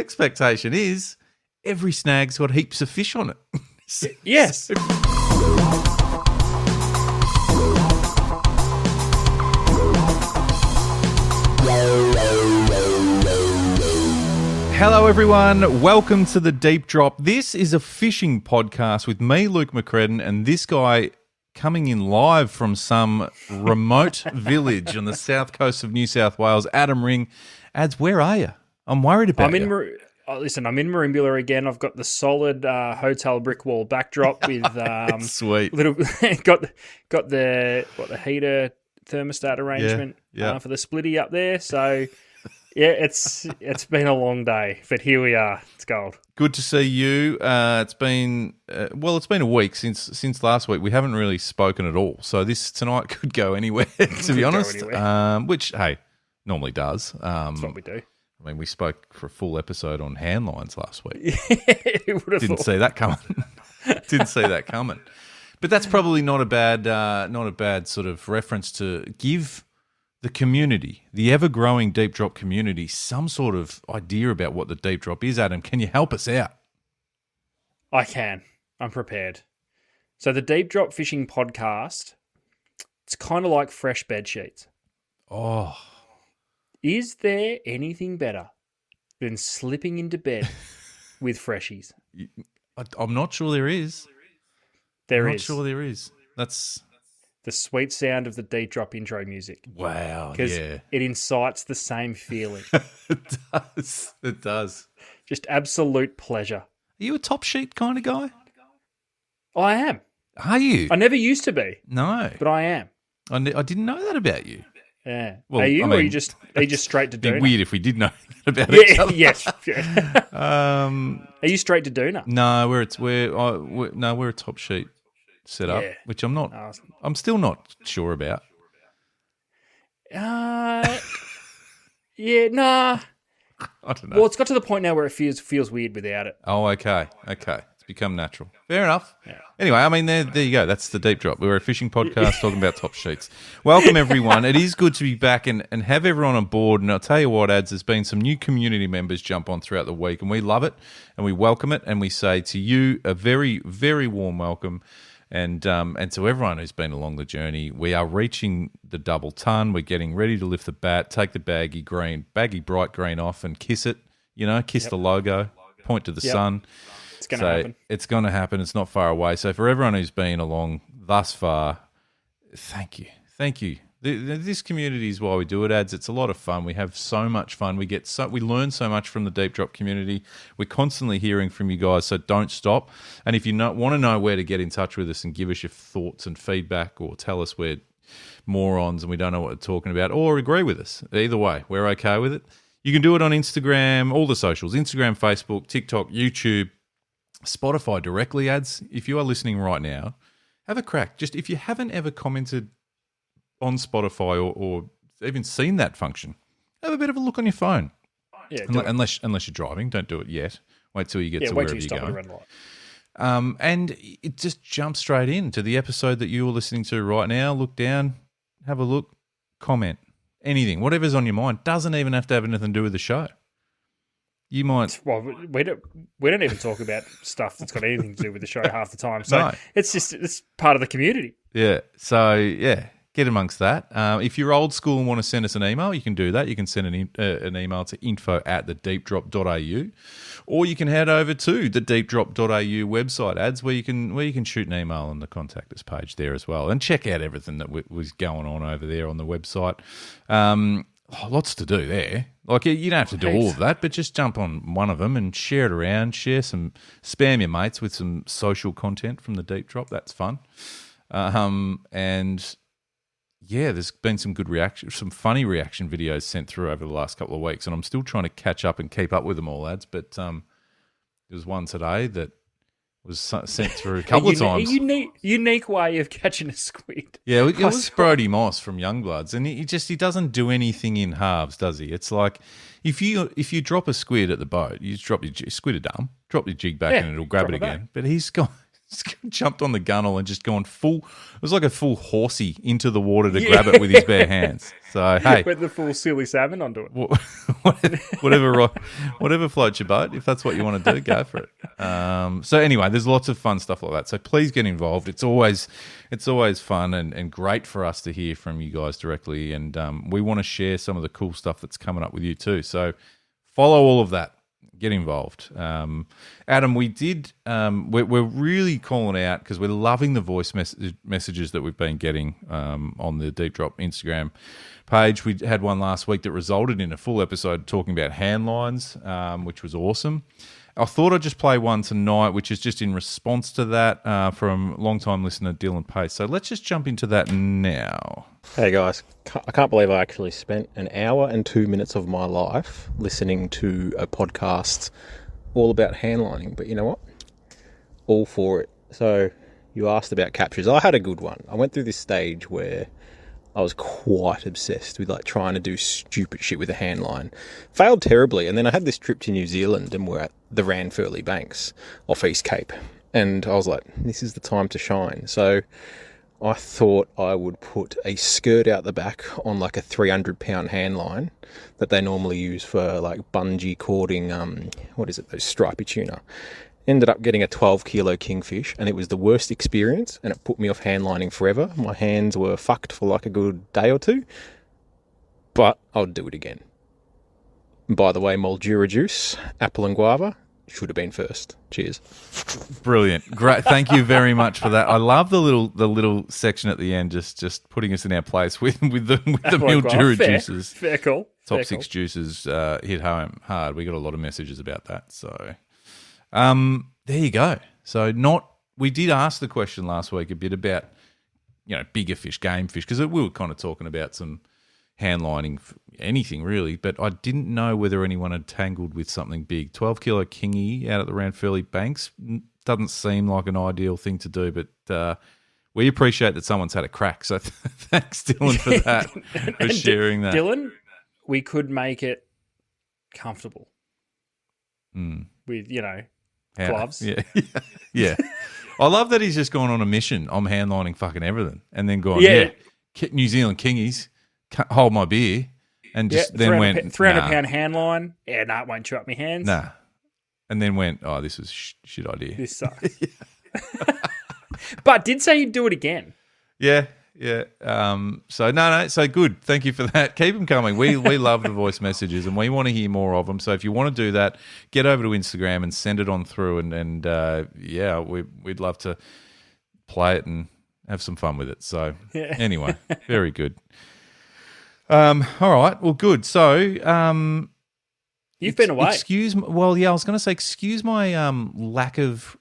expectation is every snag's got heaps of fish on it. Yes. Hello, everyone. Welcome to the Deep Drop. This is a fishing podcast with me, Luke McCredden, and this guy coming in live from some remote village on the south coast of New South Wales, Adam Ring. Ads, where are you? I'm worried about you. Listen, I'm in Merimbula again. I've got the solid hotel brick wall backdrop with sweet. got the heater thermostat arrangement for the splitty up there. So yeah, it's been a long day, but here we are. It's gold. Good to see you. It's been it's been a week since last week. We haven't really spoken at all. So this tonight could go anywhere, to be honest. Which hey, normally does. That's what we do. I mean, we spoke for a full episode on hand lines last week. Didn't see that coming. Didn't see that coming. But that's probably not a bad sort of reference to give the community, the ever-growing Deep Drop community, some sort of idea about what the Deep Drop is. Adam, can you help us out? I can. I'm prepared. So the Deep Drop Fishing Podcast, it's kind of like fresh bed sheets. Oh. Is there anything better than slipping into bed with freshies? I'm not sure there is. I'm not sure there is. That's the sweet sound of the Deep Drop intro music. Wow, because it incites the same feeling. It does. Just absolute pleasure. Are you a top sheet kind of guy? I am. Are you? I never used to be. No. But I am. I didn't know that about you. Yeah. Well, are you, I mean, or are you just straight to Doona? It'd be weird if we did know that about each other. Yes. Are you straight to Doona? No, we're a top sheet setup, which I'm not. I'm still not sure about. Nah. I don't know. Well, it's got to the point now where it feels weird without it. Oh, okay. It's become natural. Fair enough. Yeah. Anyway, I mean, there you go. That's the Deep Drop. We're a fishing podcast talking about top sheets. Welcome, everyone. It is good to be back and have everyone on board. And I'll tell you what, Ads, there's been some new community members jump on throughout the week, and we love it, and we welcome it, and we say to you a very, very warm welcome. And to everyone who's been along the journey, we are reaching the double ton. We're getting ready to lift the bat, take the baggy bright green off and kiss it, kiss the logo, point to the sun. It's going to happen. It's going to happen. It's not far away. So for everyone who's been along thus far, thank you. Thank you. This community is why we do it, Ads. It's a lot of fun. We have so much fun. We learn so much from the Deep Drop community. We're constantly hearing from you guys, so don't stop. And if you want to know where to get in touch with us and give us your thoughts and feedback, or tell us we're morons and we don't know what we're talking about, or agree with us, either way, we're okay with it. You can do it on Instagram, all the socials, Instagram, Facebook, TikTok, YouTube, Spotify directly, Ads. If you are listening right now, have a crack. Just if you haven't ever commented on Spotify or even seen that function, have a bit of a look on your phone. Yeah, unless you're driving, don't do it yet. Wait till you get to wherever you're going. And it just jumps straight into the episode that you're listening to right now. Look down, have a look, comment, anything, whatever's on your mind. Doesn't even have to have anything to do with the show. You might. Well, we don't even talk about stuff that's got anything to do with the show half the time. So it's part of the community. Yeah. So get amongst that. If you're old school and want to send us an email, you can do that. You can send an email to info@thedeepdrop.au, or you can head over to the deepdrop.au website, Ads, where you can shoot an email on the contact us page there as well, and check out everything that was going on over there on the website. Lots to do there. Like, you don't have to do all of that, but just jump on one of them and share it around. Spam your mates with some social content from the Deep Drop. That's fun. And yeah, there's been some good some funny reaction videos sent through over the last couple of weeks, and I'm still trying to catch up and keep up with them all, Ads. But there was one today that was sent through a couple of times. A unique way of catching a squid. Yeah, it was Brody Moss from Youngbloods, and he doesn't do anything in halves, does he? It's like if you drop a squid at the boat, you just drop your squid a dumb, drop your jig back and it'll grab it again. But he's got jumped on the gunnel and just gone full. It was like a full horsey into the water to grab it with his bare hands. So hey, with the full silly salmon onto it. whatever floats your boat. If that's what you want to do, go for it. So anyway, there's lots of fun stuff like that. So please get involved. It's always fun and great for us to hear from you guys directly. And we want to share some of the cool stuff that's coming up with you too. So follow all of that. Get involved. Adam, we did, we're really calling out because we're loving the voice messages that we've been getting on the Deep Drop Instagram page. We had one last week that resulted in a full episode talking about hand lines, which was awesome. I thought I'd just play one tonight, which is just in response to that from long-time listener Dylan Pace. So let's just jump into that now. Hey guys, I can't believe I actually spent an hour and 2 minutes of my life listening to a podcast all about handlining. But you know what? All for it. So you asked about captures. I had a good one. I went through this stage where I was quite obsessed with like trying to do stupid shit with a handline. Failed terribly, and then I had this trip to New Zealand and we're at the Ranfurly Banks off East Cape. And I was like, this is the time to shine. So I thought I would put a skirt out the back on like a 300-pound handline that they normally use for like bungee cording, those stripy tuna. Ended up getting a 12-kilo kingfish, and it was the worst experience, and it put me off handlining forever. My hands were fucked for like a good day or two, but I'll do it again. By the way, Moldura juice, apple and guava, should have been first. Cheers. Brilliant. Great. Thank you very much for that. I love the little section at the end, just putting us in our place with the Mildura juices. Fair call. Top six juices hit home hard. We got a lot of messages about that. So there you go. So we did ask the question last week a bit about, bigger fish, game fish, because we were kind of talking about some hand lining, anything really, but I didn't know whether anyone had tangled with something big. 12-kilo kingy out at the Ranfurly Banks doesn't seem like an ideal thing to do, but we appreciate that someone's had a crack. So thanks, Dylan, for that, for sharing that. Dylan, we could make it comfortable with, gloves. Yeah. Yeah. I love that he's just gone on a mission. I'm handlining fucking everything. And then gone, New Zealand kingies, hold my beer. And just then went 300-pound hand line. Yeah, it won't chew up my hands. Nah. And then went, oh, this was shit idea. This sucks. But did say you'd do it again. Yeah. So so good. Thank you for that. Keep them coming. We love the voice messages and we want to hear more of them. So if you want to do that, get over to Instagram and send it on through. And we'd love to play it and have some fun with it. So anyway, very good. All right. Well, good. So, you've been away. I was going to say, excuse my lack of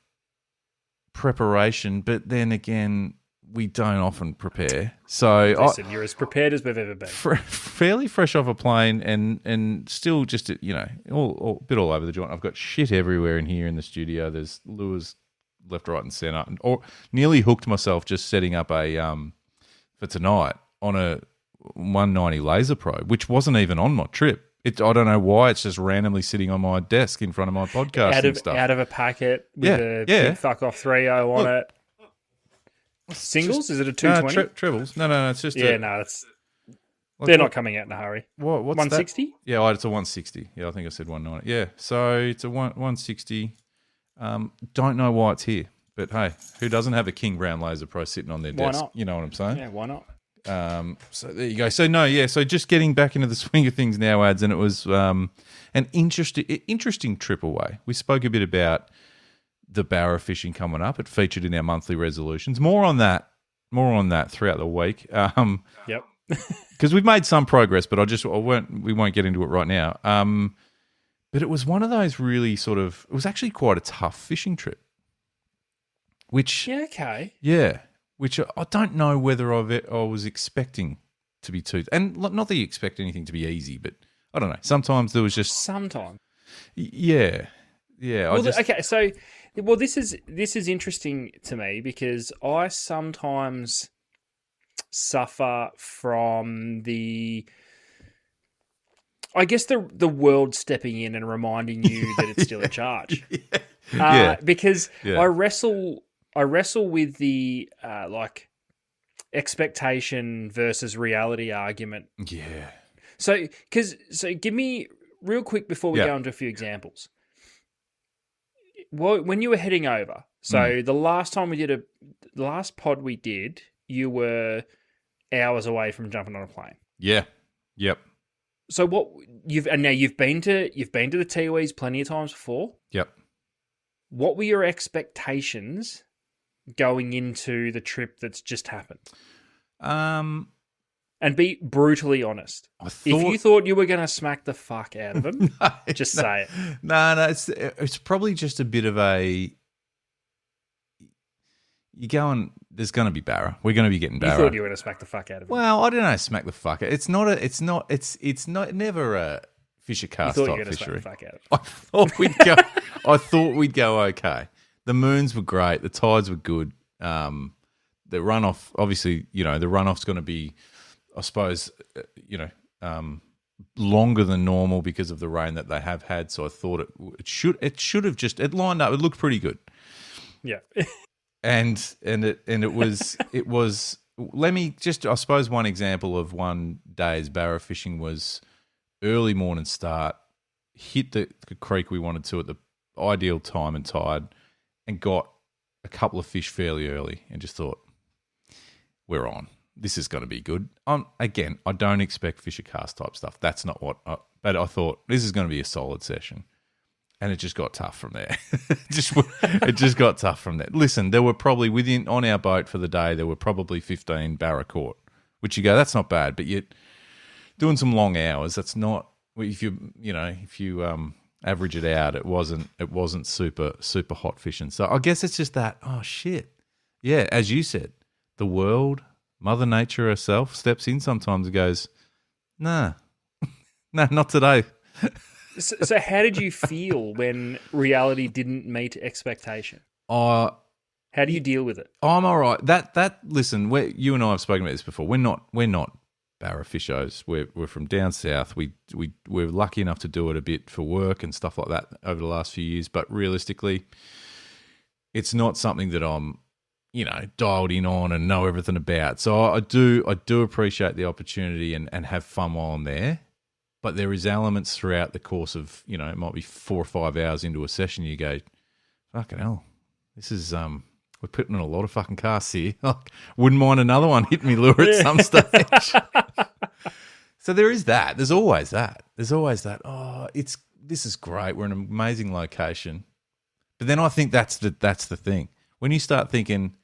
preparation, but then again, we don't often prepare. So, listen, you're as prepared as we've ever been. Fairly fresh off a plane, and still just all a bit all over the joint. I've got shit everywhere in here in the studio. There's lures left, right, and centre, or nearly hooked myself just setting up a for tonight on a 190 laser probe, which wasn't even on my trip. I don't know why it's just randomly sitting on my desk in front of my podcast stuff. Out of a packet with a big fuck off 3.0 on it. Singles? Is it a 220? Trebles. No. It's just they're not coming out in a hurry. What's 160? That? Yeah, it's a 160. Yeah, I think I said 190. Yeah, so it's a 160. Don't know why it's here, but hey, who doesn't have a King Brown Laser Pro sitting on their desk? Not? You know what I'm saying? Yeah, why not? So there you go. So just getting back into the swing of things now, Ads, and it was an interesting trip away. We spoke a bit about the barra fishing coming up. It featured in our monthly resolutions. More on that throughout the week. Yep. Because we've made some progress, but we won't get into it right now. But it was one of those really it was actually quite a tough fishing trip. Which which I don't know whether I was expecting to be too, and not that you expect anything to be easy, but I don't know. Sometimes there was just yeah. Well, this is interesting to me because I sometimes suffer from the world stepping in and reminding you that it's still a charge. Because I wrestle I wrestle with the like expectation versus reality argument. Yeah. So give me real quick before we go into a few examples. Well, when you were heading over, so the last time the last pod we did, you were hours away from jumping on a plane. Yeah. Yep. So what you've been to the Tiwis plenty of times before. Yep. What were your expectations going into the trip that's just happened? And be brutally honest. If you thought you were going to smack the fuck out of him, just say it. No, it's probably just a bit of a. You're going. There's going to be Barra. We're going to be getting Barra. You thought you were going to smack the fuck out of him. Well, I don't know. Smack the fuck out. It's not. Never a Fisher cast you thought type you were going to fishery. smack the fuck out of him. I thought we'd go. I thought we'd go okay. The moons were great. The tides were good. The runoff, obviously, the runoff's going to be, I suppose, longer than normal because of the rain that they have had. So I thought it should have just lined up. It looked pretty good. Yeah. and it was. Let me just, I suppose, one example of one day's barra fishing was early morning start, hit the creek we wanted to at the ideal time and tide, and got a couple of fish fairly early, and just thought, we're on. This is going to be good. Again, I don't expect Fisher cast type stuff. That's not what. But I thought this is going to be a solid session, and it just got tough from there. It just got tough from there. Listen, there were probably on our boat for the day, there were probably 15 barra caught, which you go, that's not bad. But you're doing some long hours. That's not, if you average it out, it wasn't super hot fishing. So I guess it's just that. Oh shit, yeah. As you said, the world, Mother Nature herself, steps in sometimes and goes, nah, no, not today. So how did you feel when reality didn't meet expectation? How do you deal with it? I'm all right. Listen, you and I have spoken about this before. We're not barra fishers. We're from down south. We're lucky enough to do it a bit for work and stuff like that over the last few years. But realistically, it's not something that I'm, dialed in on and know everything about. So I do appreciate the opportunity and have fun while I'm there. But there is elements throughout the course of, it might be 4 or 5 hours into a session, you go, fucking hell, this is, we're putting in a lot of fucking casts here. Wouldn't mind another one hitting me lure at some stage. So there is that. There's always that. Oh, this is great. We're in an amazing location. But then I think that's the thing. When you start thinking,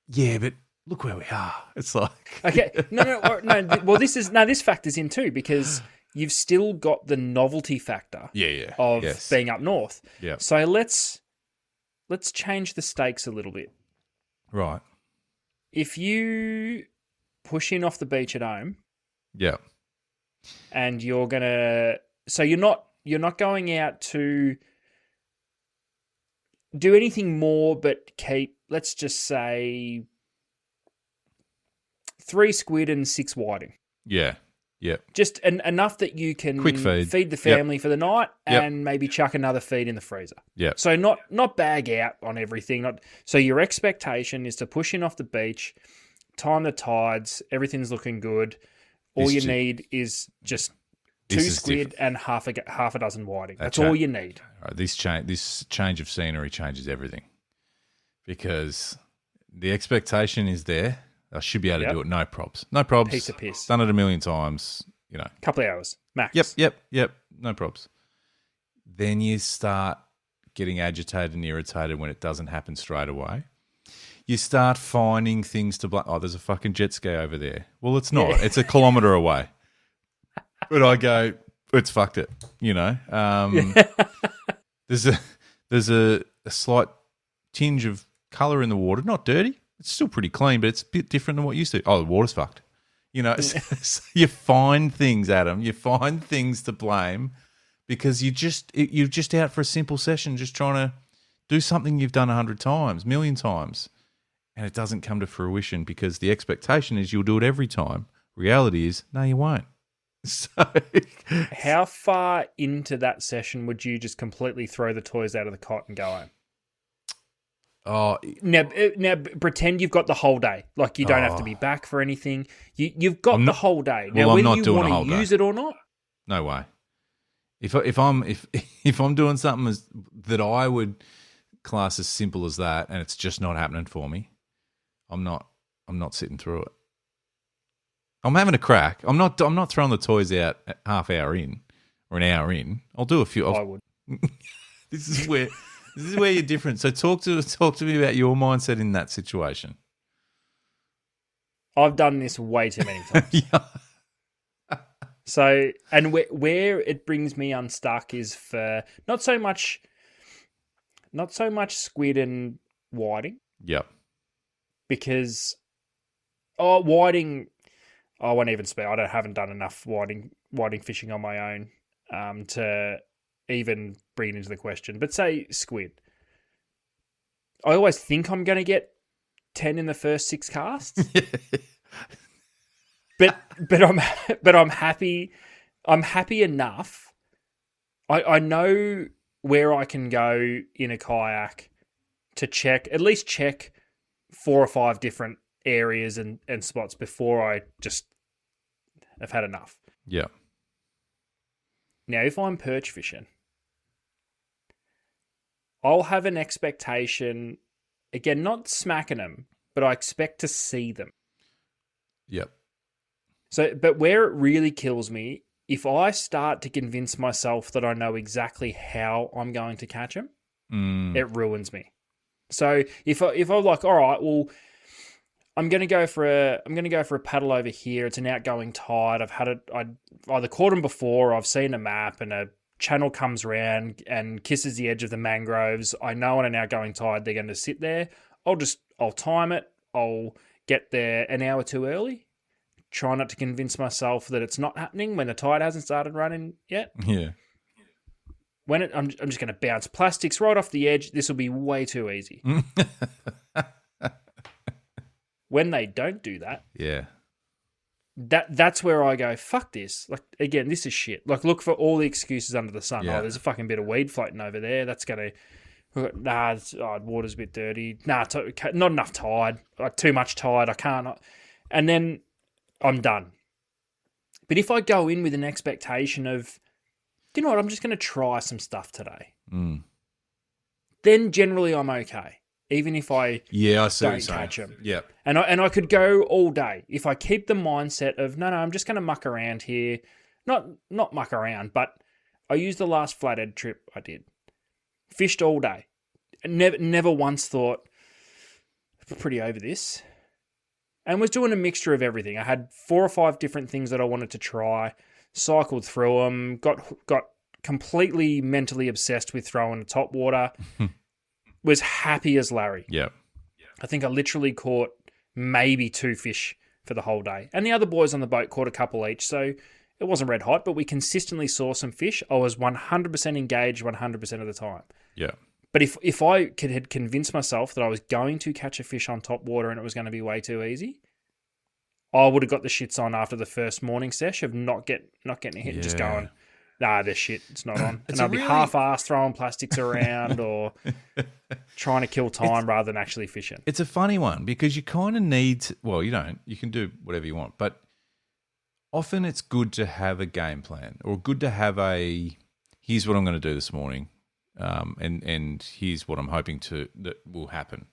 yeah, but look where we are. It's like okay, no. Well, this factors in too because you've still got the novelty factor. Of being up north. Yeah. So let's change the stakes a little bit. Right. If you push in off the beach at home. Yeah. And you're not going out to do anything more but keep, let's just say, 3 squid and 6 whiting. Yeah. Yep. Just enough that you can quick feed the family for the night and maybe chuck another feed in the freezer. Yeah. So not bag out on everything. So your expectation is to push in off the beach, time the tides, everything's looking good. All you need is just 2 squid and half a dozen whiting. That's all you need. Right, this change of scenery changes everything because the expectation is there. I should be able to do it. No probs. Piece of piss. Done it a million times. Couple of hours max. Yep. No probs. Then you start getting agitated and irritated when it doesn't happen straight away. You start finding things to blame. Oh, there's a fucking jet ski over there. Well, it's not. Yeah. It's a kilometre away. But I go, it's fucked it. There's a slight tinge of colour in the water. Not dirty. It's still pretty clean, but it's a bit different than what you used to. Oh, the water's fucked. So you find things, Adam. You find things to blame because you're just out for a simple session, just trying to do something you've done 100 times, million times, and it doesn't come to fruition because the expectation is you'll do it every time. Reality is, no, you won't. So, how far into that session would you just completely throw the toys out of the cot and go home? Oh, Now, pretend you've got the whole day. Like you don't have to be back for anything. You've got the whole day. Now, I'm whether not you doing a want whole to day. use it or not, no way. If I'm doing something that I would class as simple as that, and it's just not happening for me, I'm not sitting through it. I'm having a crack. I'm not throwing the toys out at half hour in or an hour in. I'll do a few. I would. This is where you're different. So talk to me about your mindset in that situation. I've done this way too many times. Yeah. So, and where it brings me unstuck is for not so much squid and whiting, Yep. because whiting, I won't even speak. Haven't done enough whiting fishing on my own to even bring it into the question. But say squid, I always think I'm going to get 10 in the first 6 casts. But I'm happy. I'm happy enough. I know where I can go in a kayak to at least check 4 or 5 different areas and spots before I just have had enough. Yeah. Now, if I'm perch fishing, I'll have an expectation, again, not smacking them, but I expect to see them. Yep. So, but where it really kills me, if I start to convince myself that I know exactly how I'm going to catch them, it ruins me. So if I'm like, all right, well, I'm gonna go for a paddle over here. It's an outgoing tide. I've either caught them before, or I've seen a map, and a channel comes around and kisses the edge of the mangroves. I know on an outgoing tide they're going to sit there. I'll time it. I'll get there an hour too early. Try not to convince myself that it's not happening when the tide hasn't started running yet. Yeah. I'm just going to bounce plastics right off the edge. This will be way too easy. When they don't do that, Yeah. that's where I go, fuck this. Like, again, this is shit. Like, look for all the excuses under the sun. Yeah. Oh, there's a fucking bit of weed floating over there. That's going to, water's a bit dirty. Not enough tide. Too much tide. I can't. And then I'm done. But if I go in with an expectation of, you know what, I'm just going to try some stuff today, then generally I'm okay. Even if I don't catch them. Yeah. And I could go all day. If I keep the mindset of, no, I'm just going to muck around here. Not muck around, but I used the last flathead trip I did. Fished all day. Never once thought, I'm pretty over this. And was doing a mixture of everything. I had 4 or 5 different things that I wanted to try. Cycled through them. Got completely mentally obsessed with throwing top water. Was happy as Larry. Yeah. I think I literally caught maybe 2 fish for the whole day. And the other boys on the boat caught a couple each, so it wasn't red hot, but we consistently saw some fish. I was 100% engaged 100% of the time. Yeah. But if I had convinced myself that I was going to catch a fish on top water and it was going to be way too easy, I would have got the shits on after the first morning sesh of not getting a hit and just going, nah, this shit, it's not on. And I'll be half-assed throwing plastics around or trying to kill time rather than actually fishing. It's a funny one because you kind of need to, well, you don't. You can do whatever you want. But often it's good to have a game plan or good to have here's what I'm going to do this morning and here's what I'm hoping that will happen.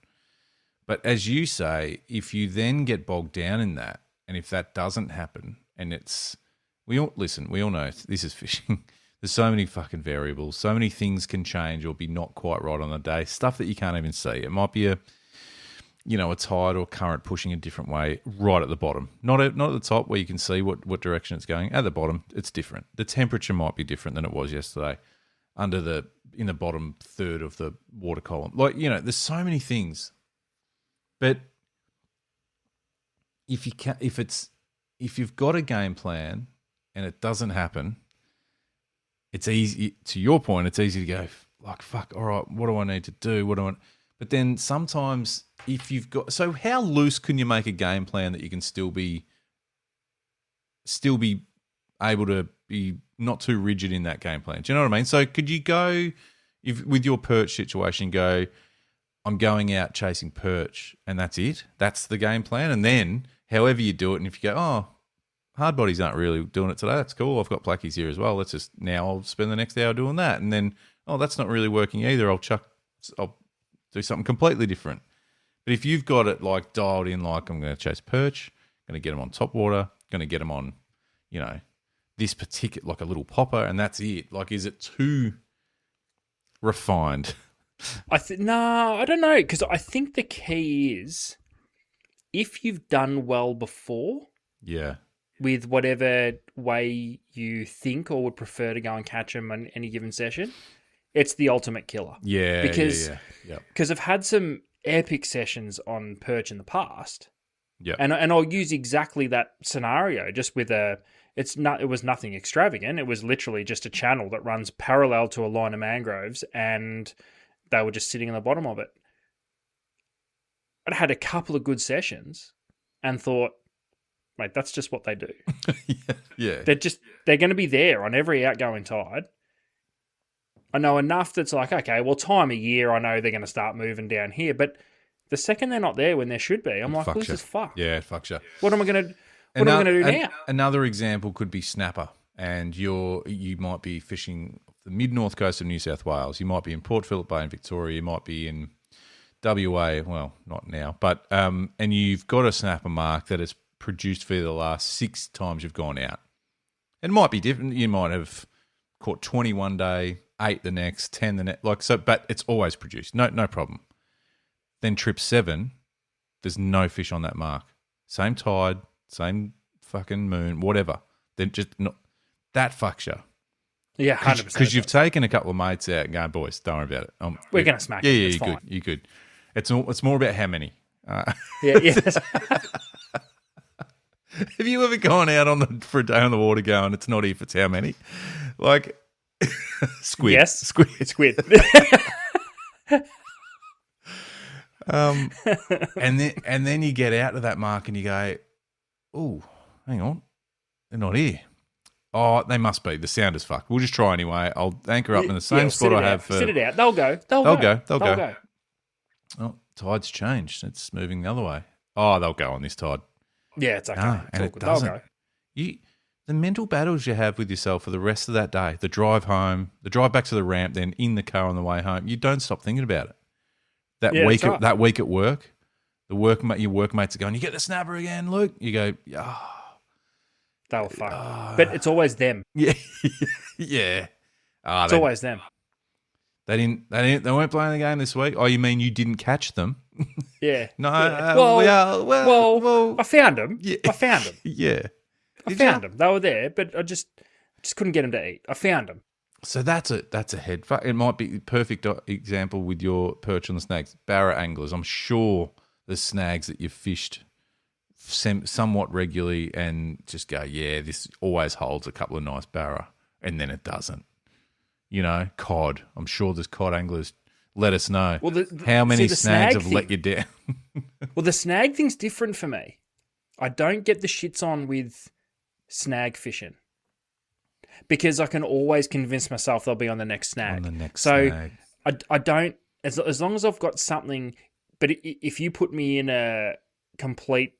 But as you say, if you then get bogged down in that and if that doesn't happen and we all know this is fishing. There's so many fucking variables. So many things can change or be not quite right on the day. Stuff that you can't even see. It might be a tide or current pushing a different way right at the bottom. Not at the top where you can see what direction it's going. At the bottom, it's different. The temperature might be different than it was yesterday in the bottom third of the water column. There's so many things. But if you've got a game plan and it doesn't happen, it's easy, to your point, it's easy to go, like, fuck, all right, what do I need to do? But then sometimes so how loose can you make a game plan that you can still be able to be not too rigid in that game plan? Do you know what I mean? So could you go, with your perch situation, I'm going out chasing perch, and that's it. That's the game plan. And then, however you do it, and if you go, oh, hard bodies aren't really doing it today, that's cool. I've got plackies here as well. I'll spend the next hour doing that. And then, oh, that's not really working either. I'll do something completely different. But if you've got it like dialed in, like I'm going to chase perch, going to get them on top water, going to get them on, this particular, like a little popper, and that's it. Like, is it too refined? No, I don't know, because I think the key is if you've done well before, Yeah, with whatever way you think or would prefer to go and catch them on any given session, it's the ultimate killer. yeah, because yeah. I've had some epic sessions on perch in the past. Yeah, and I'll use exactly that scenario, just with it was nothing extravagant. It was literally just a channel that runs parallel to a line of mangroves, and they were just sitting on the bottom of it. I'd had a couple of good sessions and thought, mate, that's just what they do. yeah. They're going to be there on every outgoing tide. I know enough that's like, okay, well, time of year, I know they're going to start moving down here, but the second they're not there when they should be, I'm like, well, this is fucked. Yeah, it fucks you. What am I going to do now? Another example could be snapper, and you might be fishing the mid-north coast of New South Wales. You might be in Port Phillip Bay in Victoria. You might be in WA. Well, not now, but and you've got a snapper mark that has produced for the last 6 times you've gone out. It might be different. You might have caught 20 one day, 8 the next, 10 the next, but it's always produced. No problem. Then trip 7, there's no fish on that mark. Same tide, same fucking moon, whatever. Then just not that fucks you. Yeah, 100%. Because you've taken a couple of mates out and going, boys, don't worry about it. We're going to smack it. it. Yeah, it's you're fine. good. You're good. It's more about how many. Yeah. Have you ever gone out for a day on the water going, it's not if, it's how many? Like, squid. Yes. Squid. And then you get out to that mark and you go, oh, hang on, they're not here. Oh, they must be. The sound is fucked. We'll just try anyway. I'll anchor up in the same spot I have for... Sit it out. They'll go. They'll go. Oh, tide's changed. It's moving the other way. Oh, they'll go on this tide. Yeah, it's okay. No, and it doesn't. They'll go. The mental battles you have with yourself for the rest of that day, the drive home, the drive back to the ramp, then in the car on the way home, you don't stop thinking about it. That week at work, your workmates are going, you get the snapper again, Luke? You go, oh. They were fucked. But it's always them. Yeah. Yeah. It's always them. They weren't playing the game this week. Oh, you mean you didn't catch them? Yeah. No. Yeah. Well, I found them. Yeah. I found them. Yeah. I found them. They were there, but I just couldn't get them to eat. I found them. So that's a head fuck. It might be a perfect example with your perch on the snags. Barra anglers, I'm sure there's snags that you've fished somewhat regularly and just go, yeah, this always holds a couple of nice barra, and then it doesn't. Cod. I'm sure there's cod anglers. Let us know. Well, how many snags have let you down? Well, the snag thing's different for me. I don't get the shits on with snag fishing because I can always convince myself they'll be on the next snag. Snag. I don't, as long as I've got something, but if you put me in a complete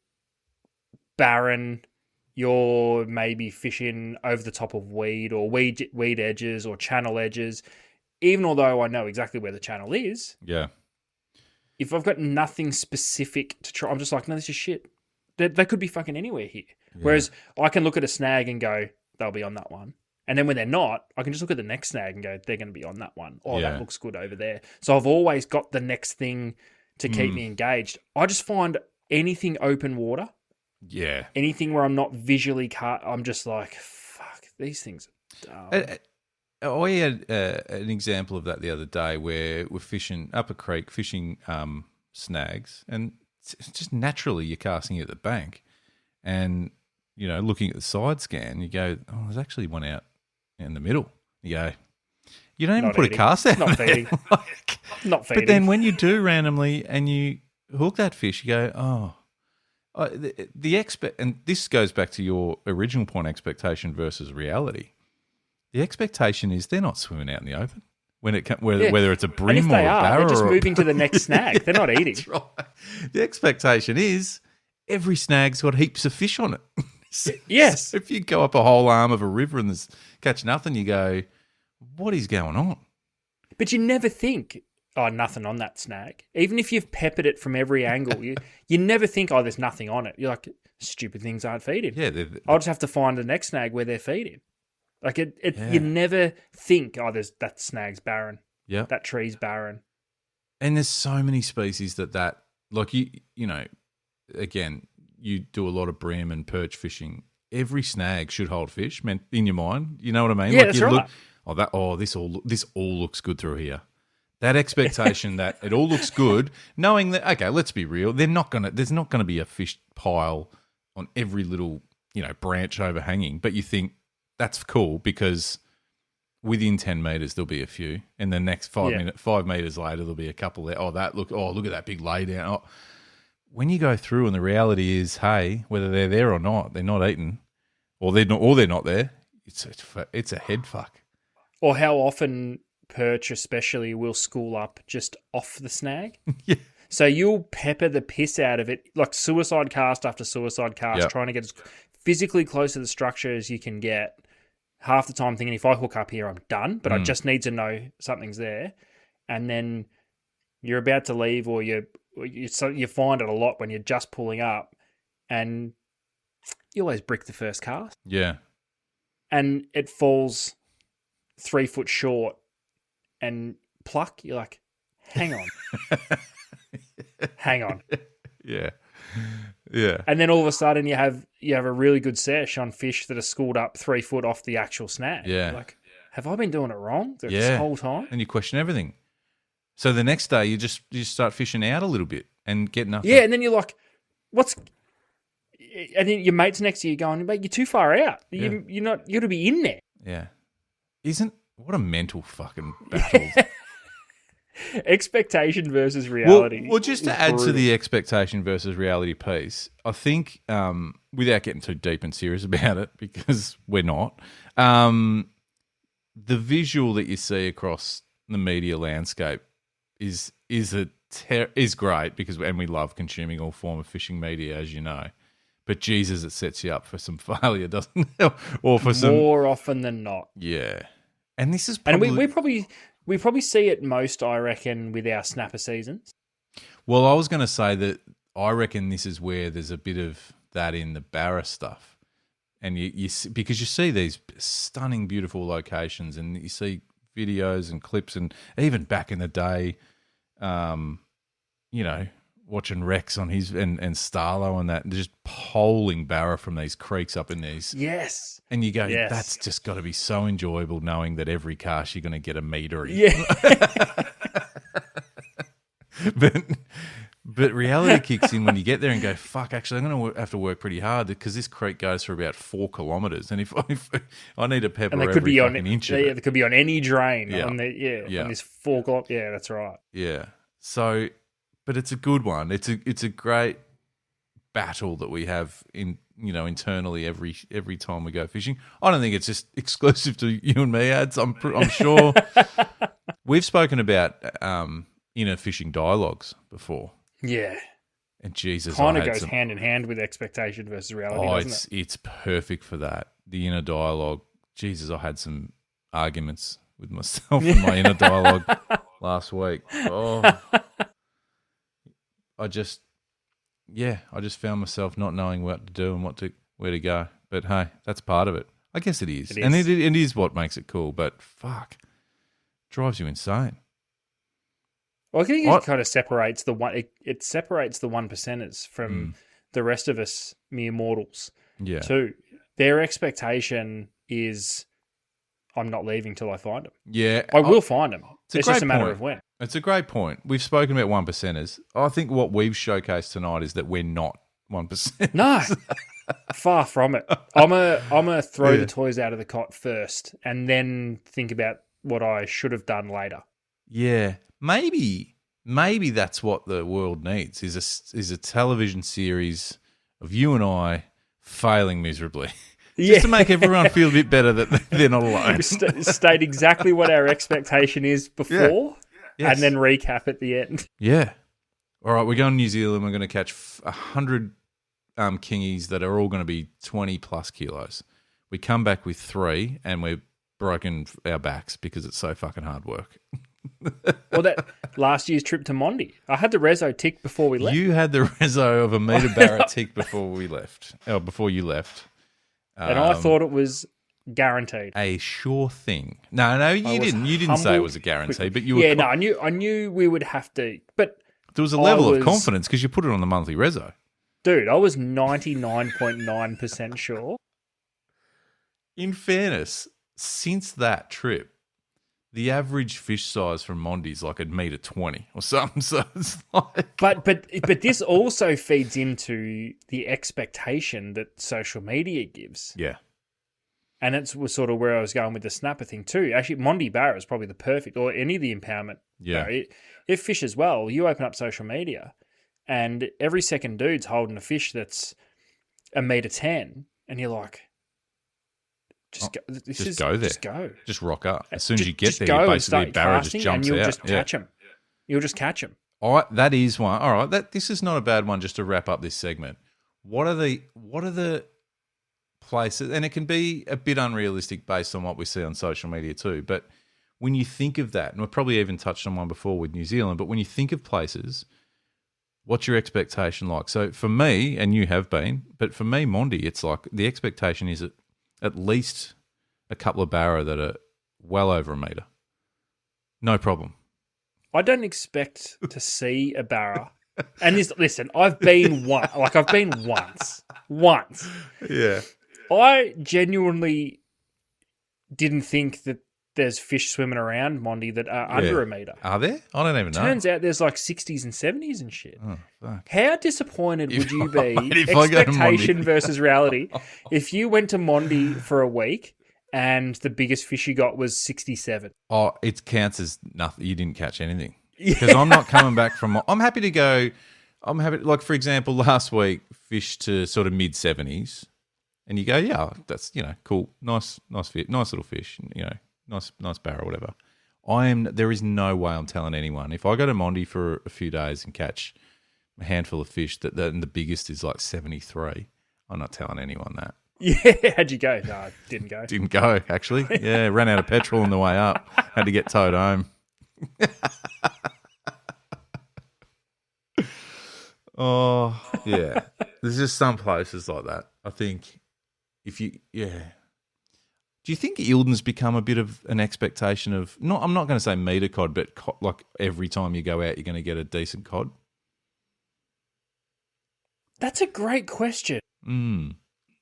barren, you're maybe fishing over the top of weed or weed edges or channel edges, even although I know exactly where the channel is. Yeah. If I've got nothing specific to try, I'm just like, no, this is shit. They could be fucking anywhere here. Yeah. Whereas I can look at a snag and go, they'll be on that one. And then when they're not, I can just look at the next snag and go, they're going to be on that one. Oh, that looks good over there. So I've always got the next thing to keep me engaged. I just find anything open water. Yeah. Anything where I'm not visually cut, I'm just like, fuck, these things are dumb. I had an example of that the other day where we're fishing up a creek, fishing snags, and it's just naturally you're casting at the bank and, looking at the side scan, you go, oh, there's actually one out in the middle. You go, you don't even put a cast out. Not feeding. Not feeding. But then when you do randomly and you hook that fish, you go, oh, and this goes back to your original point, expectation versus reality. The expectation is they're not swimming out in the open. when Yeah. whether it's a And if brim or they a are, barra. they're just or moving to the next snag. They're not eating. That's right. The expectation is every snag's got heaps of fish on it. Yes. So if you go up a whole arm of a river and there's catch nothing, you go, what is going on? But you never think, oh, nothing on that snag. Even if you've peppered it from every angle, you never think, oh, there's nothing on it. You're like, stupid things aren't feeding. Yeah, I'll just have to find the next snag where they're feeding. Like you never think, oh, that snag's barren. Yeah, that tree's barren. And there's so many species that like you know, again, you do a lot of brim and perch fishing. Every snag should hold fish, man, in your mind. You know what I mean? Yeah, like that's you right. look, this all looks good through here. That expectation that it all looks good, knowing that, okay, let's be real, there's not gonna be a fish pile on every little, branch overhanging. But you think that's cool because within 10 meters there'll be a few, and the next 5 meters later there'll be a couple there. Look at that big laydown. Oh, when you go through and the reality is, hey, whether they're there or not, they're not eaten, or they're not there. It's a head fuck. Or how often perch especially will school up just off the snag. Yeah. So you'll pepper the piss out of it, like suicide cast after suicide cast, trying to get as physically close to the structure as you can get. Half the time thinking, if I hook up here, I'm done, but I just need to know something's there. And then you're about to leave, or you find it a lot when you're just pulling up, and you always brick the first cast. Yeah. And it falls 3 foot short, and pluck, you're like, hang on. Hang on. Yeah. Yeah. And then all of a sudden you have a really good sesh on fish that are schooled up 3 foot off the actual snag. Yeah. Like, have I been doing it wrong this whole time? And you question everything. So the next day you start fishing out a little bit and get nothing. Yeah, and then you're like, and then your mate's next to you going, mate, you're too far out. Yeah. You're not, you got to be in there. Yeah. What a mental fucking battle. Expectation versus reality. Well, just to add to the expectation versus reality piece, I think, without getting too deep and serious about it, because we're not, the visual that you see across the media landscape is great and we love consuming all form of fishing media, as you know. But Jesus, it sets you up for some failure, doesn't it? Or for some more often than not. Yeah, and this is probably, and we probably see it most, I reckon, with our snapper seasons. Well, I was going to say that I reckon this is where there's a bit of that in the Barra stuff, and because you see these stunning, beautiful locations, and you see videos and clips, and even back in the day, watching Rex on his and Starlo and that, just poling Barra from these creeks up in these. Yes. And you go, that's just got to be so enjoyable knowing that every cast you're going to get a meter in. Yeah. But reality kicks in when you get there and go, fuck, actually, I'm going to have to work pretty hard because this creek goes for about 4 kilometres. And if I need to pepper every fucking inch of it. They could be on any drain. Yeah. On this 4 kilometres. Yeah, that's right. Yeah. So, but it's a good one. It's a great battle that we have internally every time we go fishing. I don't think it's just exclusive to you and me, Ads. I'm sure we've spoken about inner fishing dialogues before. Yeah, and Jesus, kind of goes hand in hand with expectation versus reality. Doesn't it? It's perfect for that. The inner dialogue. Jesus, I had some arguments with myself in my inner dialogue last week. Oh, I just found myself not knowing what to do and where to go. But hey, that's part of it. I guess it is. And it is what makes it cool. But fuck, drives you insane. Well, I think it kind of separates the one. It separates the 1%ers from the rest of us mere mortals. Yeah. Too. Their expectation is, I'm not leaving till I find them. Yeah, I will find them. It's just a matter point. of when. It's a great point. We've spoken about 1%ers. I think what we've showcased tonight is that we're not 1%. No, far from it. I'm a throw the toys out of the cot first, and then think about what I should have done later. Yeah, maybe that's what the world needs is a television series of you and I failing miserably. Just to make everyone feel a bit better that they're not alone. State exactly what our expectation is before, Yes. and then recap at the end. Yeah. All right, we're going to New Zealand. We're going to catch 100 kingies that are all going to be 20 plus kilos. We come back with 3 and we're broken our backs because it's so fucking hard work. Well, that last year's trip to Mondi, I had the reso tick before we left. You had the reso of a meter barra tick before we left. Oh, before you left. And I thought it was guaranteed. A sure thing. No, you didn't. You didn't say it was a guarantee, but you were. Yeah, no, I knew we would have to. But there was a level of confidence because you put it on the monthly reso. Dude, I was 99.9% sure. In fairness, since that trip, the average fish size from Mondi is like 1.20 m or something. So it's like, but this also feeds into the expectation that social media gives. yeah, and that's was sort of where I was going with the snapper thing too. Actually, Mondi Barra is probably the perfect, or any of the impoundment. Yeah, it fishes well. You open up social media, and every second dude's holding a fish that's 1.10 m, and you're like, just go there. Just go. Just rock up. As soon as you get there, go basically a barra just jumps and you'll out. just catch them. You'll just catch them. All right, that is one. All right, this is not a bad one. Just to wrap up this segment, what are the places? And it can be a bit unrealistic based on what we see on social media too. But when you think of that, and we've probably even touched on one before with New Zealand, but when you think of places, what's your expectation like? So for me, and you have been, but for me, Mondi, it's like the expectation is at least a couple of barra that are well over 1 metre. No problem. I don't expect to see a barra. And listen, I've been once. Once. Yeah. I genuinely didn't think that there's fish swimming around Mondi that are under 1 metre. Are there? I don't even know. Turns out there's like 60s and 70s and shit. Oh, fuck. How disappointed would you be? If I go to Expectation Mondi. versus reality. If you went to Mondi for a week and the biggest fish you got was 67. Oh, it counts as nothing. You didn't catch anything. Because I'm not coming back from. I'm happy to go. I'm happy. Like for example, last week fished to sort of mid 70s, and you go, yeah, that's cool, nice fish, nice little fish, nice barra, whatever. There is no way I'm telling anyone if I go to Mondi for a few days and catch a handful of fish and the biggest is like 73. I'm not telling anyone that. Yeah, how'd you go? No, I didn't go. Didn't go actually. Yeah, ran out of petrol on the way up. Had to get towed home. Oh, yeah. There's just some places like that. I think do you think Eildon's become a bit of an expectation of, I'm not going to say meter cod, but like every time you go out, you're going to get a decent cod? That's a great question. Like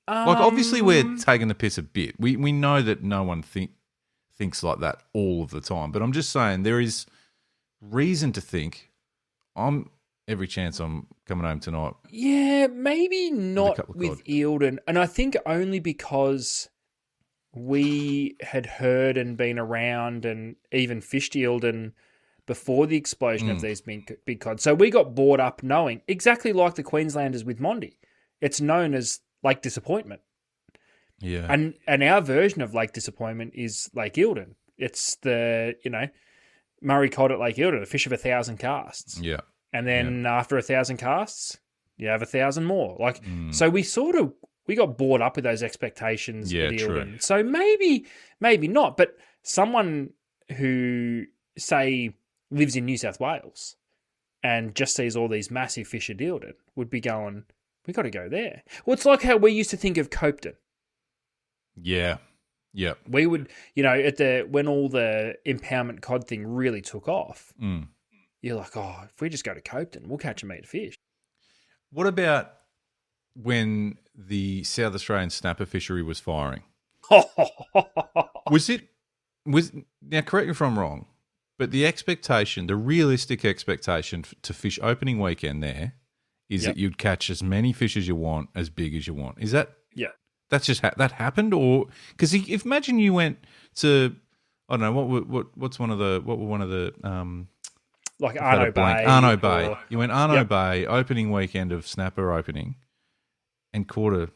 obviously we're taking the piss a bit. We know that no one thinks like that all of the time, but I'm just saying there is reason to think every chance I'm coming home tonight. Yeah, maybe not with Eildon. And I think only because we had heard and been around and even fished Eildon before the explosion of these big cod. So we got brought up knowing, exactly like the Queenslanders with Mondi, it's known as Lake Disappointment. Yeah. And our version of Lake Disappointment is Lake Eildon. It's the, Murray cod at Lake Eildon, a fish of 1,000 casts. Yeah. And then after 1,000 casts, you have 1,000 more. So we got brought up with those expectations. Yeah, at Eildon. true. So maybe not. But someone who, say, lives in New South Wales and just sees all these massive fish at Eildon would be going, we got to go there. Well, it's like how we used to think of Copeton. Yeah. Yeah. We would, when all the impoundment cod thing really took off, you're like, oh, if we just go to Copeton, we'll catch a metre fish. What about when the South Australian snapper fishery was firing? Now, correct me if I'm wrong, but the realistic expectation to fish opening weekend there is that you'd catch as many fish as you want, as big as you want. Is that? Yeah. That's just that happened, or because if imagine you went to, I don't know what were one of the like Arno Bay. Arno Bay. You went Arno Bay opening weekend of snapper opening, and caught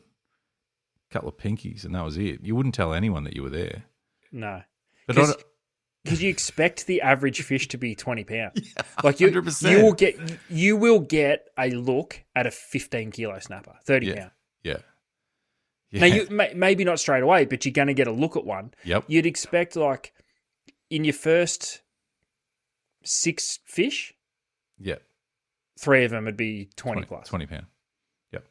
couple of pinkies, and that was it. You wouldn't tell anyone that you were there. No. But Because you expect the average fish to be 20 pounds. Yeah, like 100%. You will get a look at a 15 kilo snapper, 30 pound. Yeah. Now, you maybe not straight away, but you're going to get a look at one. Yep. You'd expect, like, in your first 6 fish, Yeah. 3 of them would be 20 plus. 20 pound. Yep.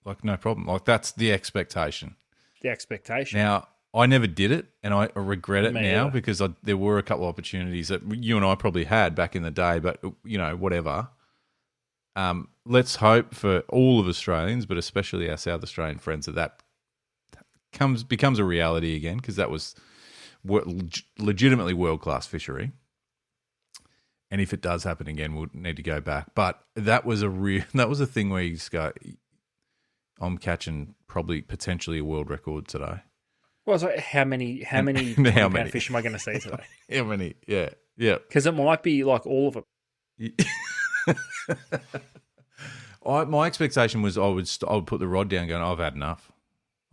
Like, no problem. Like, that's the expectation. The expectation. Now, I never did it, and I regret it Me now either. because there were a couple of opportunities that you and I probably had back in the day, but, whatever. Let's hope for all of Australians, but especially our South Australian friends, that becomes a reality again, because that was legitimately world-class fishery. And if it does happen again, we'll need to go back. But that was a thing where you just go, I'm catching potentially a world record today. Well, so how many how many fish am I going to see today? How many? Yeah. Yeah. Because it might be like all of them. My expectation was I would put the rod down going, I've had enough.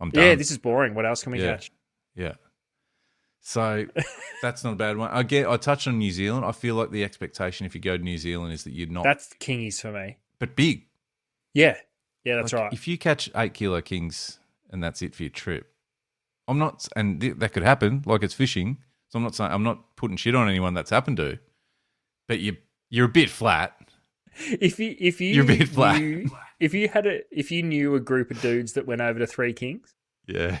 I'm done. Yeah, this is boring. What else can we catch? Yeah. So that's not a bad one. I touched on New Zealand. I feel like the expectation if you go to New Zealand is that you're not... That's kingies for me. But big. Yeah. Yeah, that's right. If you catch 8 kilo kings and that's it for your trip, I'm not... And that could happen, like it's fishing. So I'm not putting shit on anyone that's happened to. But you're a bit flat. You're a bit flat. If you knew a group of dudes that went over to 3 kings, yeah,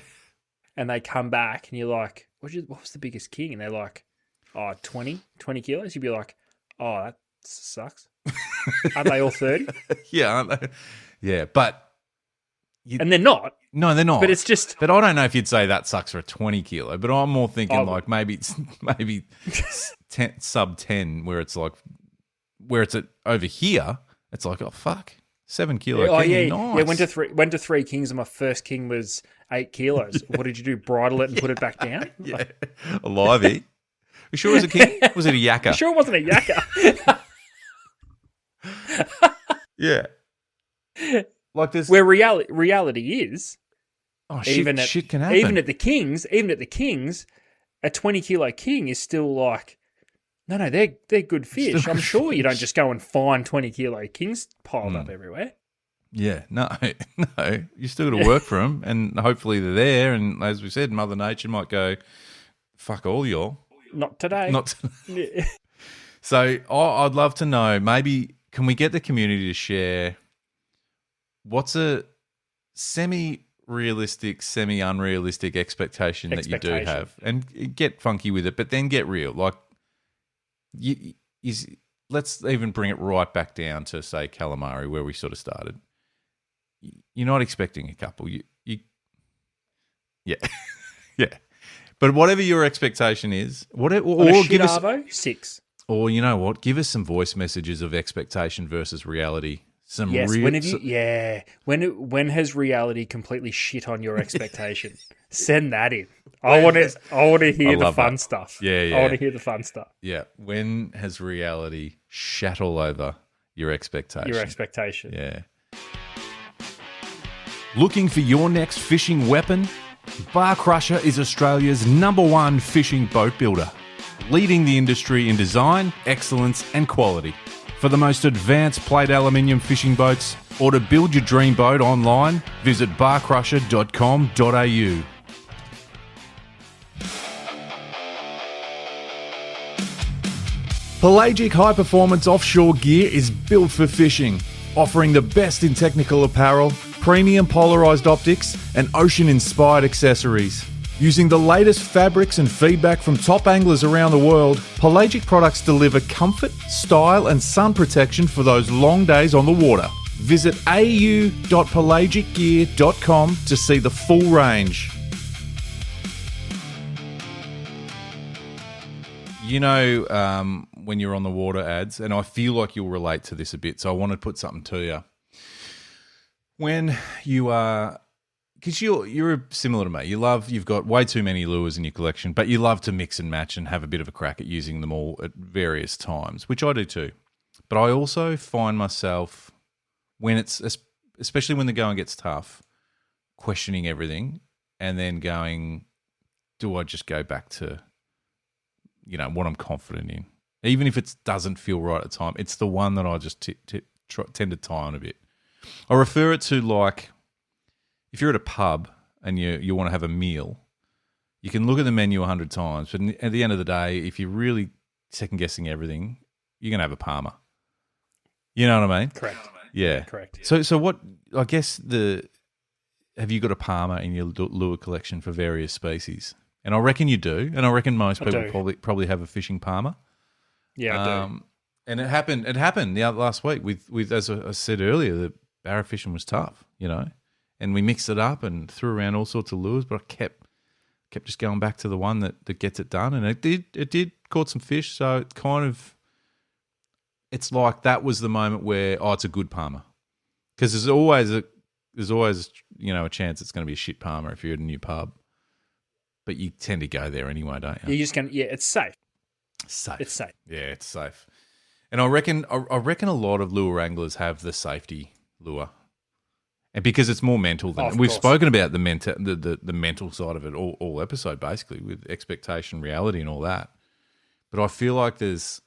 and they come back and you're like, what was the biggest king? And they're like, 20 kilos. You'd be like, oh, that sucks. Aren't they all 30? Yeah, aren't they? Yeah, but and they're not. No, they're not. But it's just. But I don't know if you'd say that sucks for a 20 kilo. But I'm more thinking like maybe 10, sub 10, where it's like. Where it's over here, it's like, oh fuck, 7 kilo. Oh king, yeah, nice. yeah. Went to 3 kings, and my first king was 8 kilos. Yeah. What did you do? Bridle it and put it back down? Yeah, a livey. You sure it was a king? Was it a yakka? You sure it wasn't a yakka? Yeah, like this. Where reality is, shit can happen. Even at the kings, a 20 kilo king is still like. No, they're good fish. I'm sure you don't just go and find 20 kilo kings piled up everywhere. Yeah, no. You still got to work for them, and hopefully they're there. And as we said, Mother Nature might go, fuck all y'all. Not today. Yeah. So I'd love to know, maybe can we get the community to share what's a semi-realistic, semi-unrealistic expectation that you do have, and get funky with it, but then get real. Like, let's even bring it right back down to, say, calamari, where we sort of started. You're not expecting a couple. Yeah, yeah. But whatever your expectation is, or give us 6. Or you know what? Give us some voice messages of expectation versus reality. When has reality completely shit on your expectation? Send that in. I want to hear the fun stuff. Yeah. I want to hear the fun stuff. Yeah. When has reality shat all over your expectation? Yeah. Looking for your next fishing weapon? Bar Crusher is Australia's #1 fishing boat builder, leading the industry in design, excellence and quality. For the most advanced plate aluminium fishing boats, or to build your dream boat online, visit barcrusher.com.au. Pelagic high-performance offshore gear is built for fishing, offering the best in technical apparel, premium polarised optics and ocean-inspired accessories. Using the latest fabrics and feedback from top anglers around the world, Pelagic products deliver comfort, style and sun protection for those long days on the water. Visit au.pelagicgear.com to see the full range. You know, when you're on the water, ads, and I feel like you'll relate to this a bit, so I want to put something to you. When you are, because you're similar to me, you've got way too many lures in your collection, but you love to mix and match and have a bit of a crack at using them all at various times, which I do too. But I also find myself, when it's, especially when the going gets tough, questioning everything, and then going, do I just go back to, what I'm confident in? Even if it doesn't feel right at the time, it's the one that I just tend to tie on a bit. I refer it to like, if you're at a pub and you want to have a meal, you can look at the menu 100 times, but at the end of the day, if you're really second-guessing everything, you're going to have a Parma. You know what I mean? Correct. Yeah. Correct. So what, I guess have you got a Parma in your lure collection for various species? And I reckon you do, and I reckon most people probably have a fishing Parma. Yeah, I do. And it happened the last week with as I said earlier, the barra fishing was tough, and we mixed it up and threw around all sorts of lures, but I kept just going back to the one that gets it done, and it did caught some fish, so it kind of, it's like that was the moment where, it's a good Parma, because there's always a chance it's going to be a shit Parma if you're at a new pub, but you tend to go there anyway, don't you? You're just going, it's safe. Safe. It's safe. Yeah, it's safe. And I reckon a lot of lure anglers have the safety lure, and because it's more mental than we've spoken about the mental side of it all episode, basically, with expectation, reality, and all that. But I feel like there's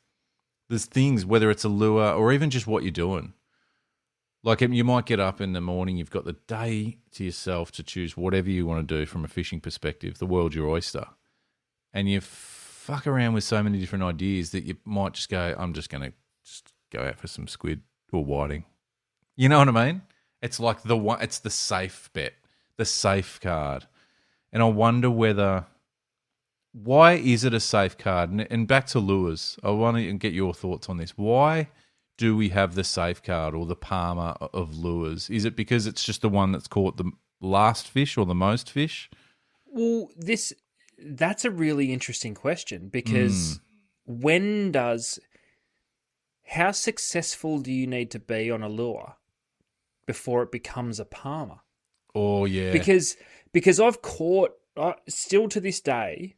things, whether it's a lure or even just what you're doing. Like, you might get up in the morning, you've got the day to yourself to choose whatever you want to do from a fishing perspective. The world's your oyster, and you fuck around with so many different ideas that you might just go, I'm just going to go out for some squid or whiting. You know what I mean? It's like it's the safe bet, the safe card. And I wonder why is it a safe card? And back to lures, I want to get your thoughts on this. Why do we have the safe card or the Parma of lures? Is it because it's just the one that's caught the last fish or the most fish? Well, that's a really interesting question, because how successful do you need to be on a lure before it becomes a Parma? Oh, yeah. Because I've caught, still to this day,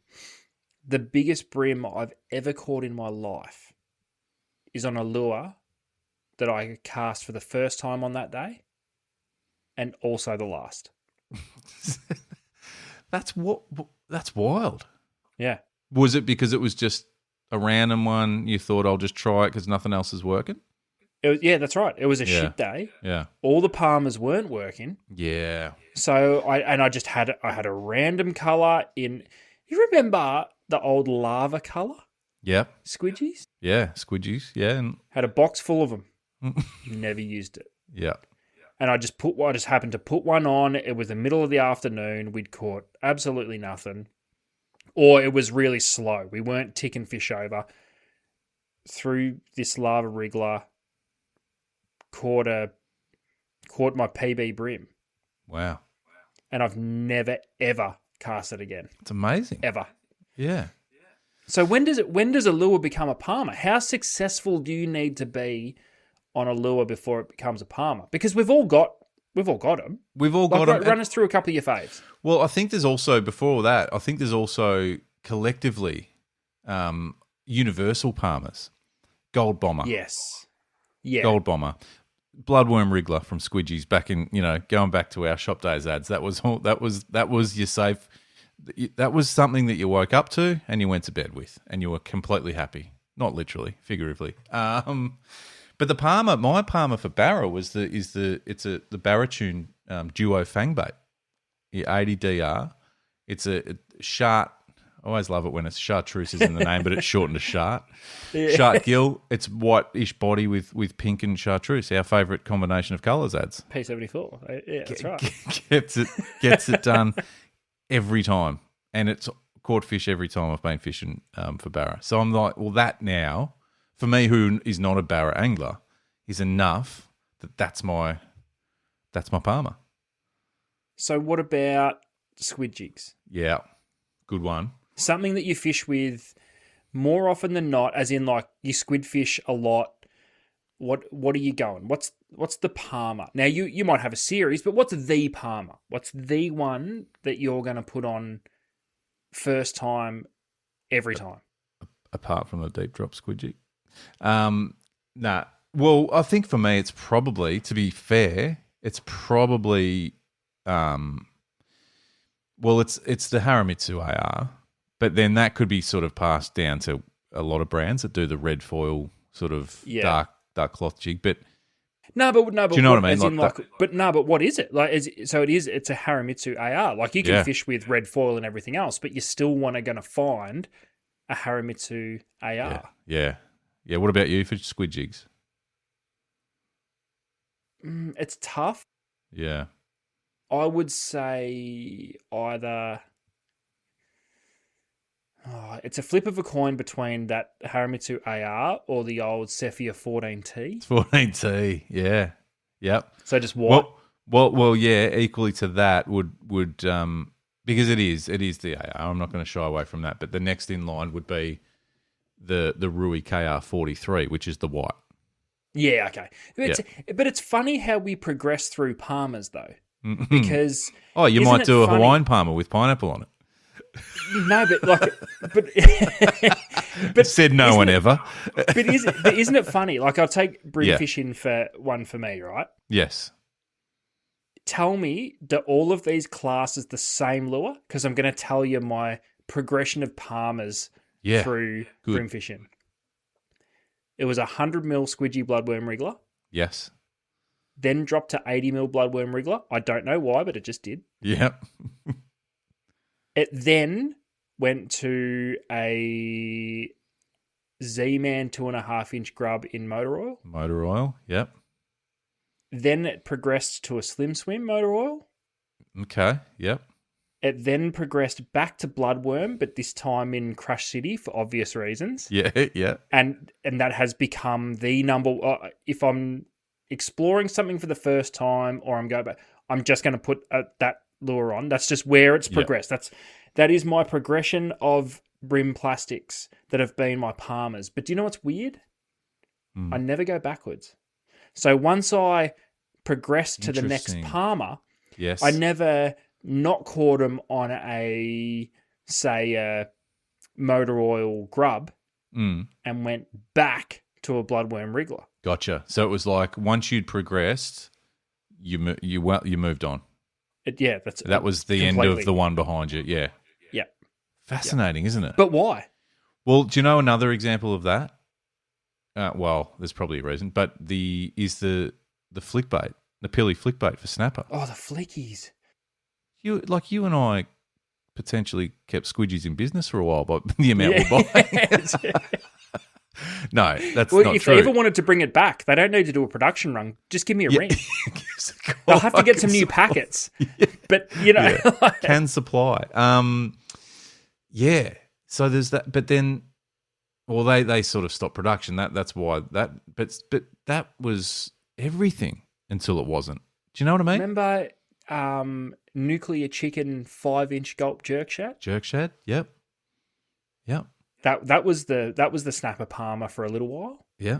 the biggest brim I've ever caught in my life is on a lure that I cast for the first time on that day, and also the last. That's wild. Yeah. Was it because it was just a random one? You thought, I'll just try it because nothing else is working? That's right. It was a shit day. Yeah. All the Parmas weren't working. Yeah. So I had a random colour in. You remember the old lava colour? Yep. Squidgies? Yeah, squidgies. Yeah. And had a box full of them. Never used it. Yeah. And I just happened to put one on. It was the middle of the afternoon. We'd caught absolutely nothing. Or it was really slow. We weren't ticking fish over. Through this lava wriggler, caught my PB brim. Wow. And I've never, ever cast it again. It's amazing. Ever. Yeah. So when does a lure become a Parma? How successful do you need to be on a lure before it becomes a Parma? Because we've all got them. We've all got them. Run us through a couple of your faves. Well, I think there's also, before all that, collectively universal Parmas. Gold Bomber. Yes. Yeah. Gold Bomber. Bloodworm Wriggler from Squidgies back in, going back to our shop days ads. That was your safe. That was something that you woke up to and you went to bed with and you were completely happy. Not literally, figuratively. But the Parma, my Parma for Barra was the Barratune Duo Fang Bait, the 80 DR. It's a Shart. I always love it when it's chartreuse is in the name, but it's shortened to Shart. Yeah. Shart gill. It's whitish body with pink and chartreuse. Our favourite combination of colours ads. P74. Yeah, that's right. Gets it done every time, and it's caught fish every time I've been fishing for Barra. So I'm like, well, that now for me, who is not a Barra angler, is enough that's my Parma. So what about squid jigs? Yeah, good one. Something that you fish with more often than not, as in like you squid fish a lot. What are you going? What's the Parma? Now you might have a series, but what's the Parma? What's the one that you're going to put on first time every time? Apart from the deep drop squid jig. Well, I think for me it's probably, to be fair, it's probably well, it's the Haramitsu AR, but then that could be sort of passed down to a lot of brands that do the red foil sort of Yeah. dark cloth jig. But No, but do you know what I mean? As in, Like but what is it? Like, it's a Haramitsu AR. Like, you can Yeah. fish with red foil and everything else, but you still going to find a Haramitsu AR. yeah. What about you for squid jigs? It's tough. Yeah. I would say either. It's a flip of a coin between that Haramitsu AR or the old Cephia 14T. It's 14T. Yeah. Yep. So just white. Well, yeah. Equally to that would because it is the AR. I'm not going to shy away from that. But the next in line would be the Rui KR 43, which is the white. Yeah, okay. But it's funny how we progress through Parmas though, because you isn't might it do a funny- Hawaiian Palmer with pineapple on it. No, but but Said no isn't one it- ever. But isn't it funny? Like, I'll take brim Yeah. fishing for one for me, right? Yes. Tell me, do all of these classes the same lure? Because I'm going to tell you my progression of Parmas Yeah. through Good. brim fishing. It was 100 mil squidgy bloodworm wriggler, Yes. then dropped to 80 mil bloodworm wriggler. I don't know why, but it just did. Yep. It then went to a Z-Man 2.5-inch grub in motor oil. Motor oil. Yep. Then it progressed to a Slim Swim motor oil. Okay. Yep. It then progressed back to bloodworm, but this time in Crush City for obvious reasons. Yeah. Yeah. And that has become the number. If I'm exploring something for the first time, or I'm going back, I'm just going to put that lure on. That's just where it's progressed. That is my progression of brim plastics that have been my Parmas. But do you know what's weird? I never go backwards. So once I progress to the next Interesting. Parma, Yes. I never not caught them on a motor oil grub and went back to a bloodworm wriggler. Gotcha. So it was like once you'd progressed, you moved on. That was the end of the one behind you. Yeah. Yeah. Fascinating, isn't it? But why? Well, do you know another example of that? Well, there's probably a reason, but the flick bait, the pilly flick bait for snapper. Oh, the flickies. You and I potentially kept squidgies in business for a while by the amount we're buying. No, that's Well, not if true. they ever wanted to bring it back, they don't need to do a production run. Just give me a ring. Give us a call. They'll have to I get can some new supply. packets. But, you know. Yeah. Can supply. Yeah. So there's that, but then, well, they sort of stopped production. That's why that. But that was everything until it wasn't. Do you know what I mean? Remember Nuclear Chicken 5-inch gulp jerk shad? Jerk shad. Yep. That was the snapper Palmer for a little while. Yeah.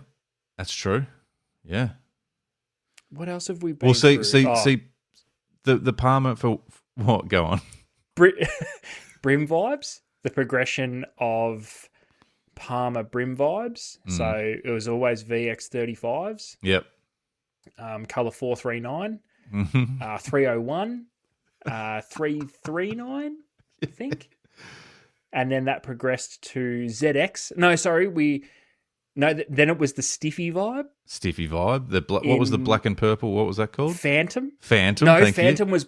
That's true. Yeah. What else have we been Well, see, through? the Palmer for what? Go on. Brim vibes, the progression of Palmer Brim vibes. So it was always VX35s, Yep. color 439, Mm-hmm. 301, 339, I think. And then that progressed to ZX. No, sorry, then it was the Stiffy vibe. Stiffy vibe. What was the black and purple? What was that called? Phantom. Phantom. No, thank Phantom you. was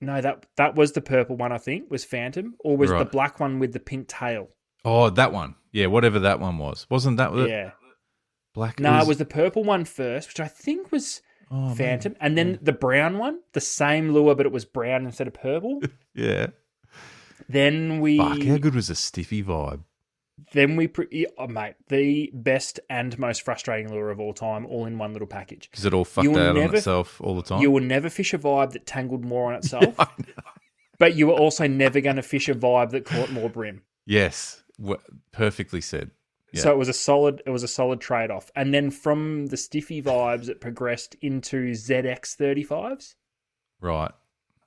that was the purple one, I think, was Phantom, or was the Right. black one with the pink tail? Oh, that one. Yeah, whatever that one was. Wasn't that Yeah. black? No, it was the purple one first, which I think was oh, Phantom, and then the brown one, the same lure, but it was brown instead of purple. Yeah. Then we, Fuck, how good was a Stiffy vibe? mate, the best and most frustrating lure of all time, all in one little package. Because it all fucked You will out on never- itself all the time. You will never fish a vibe that tangled more on itself, but you were also never going to fish a vibe that caught more brim. Yes. Perfectly said. Yeah. So it was a solid trade-off. And then from the Stiffy vibes, it progressed into ZX 35s. Right.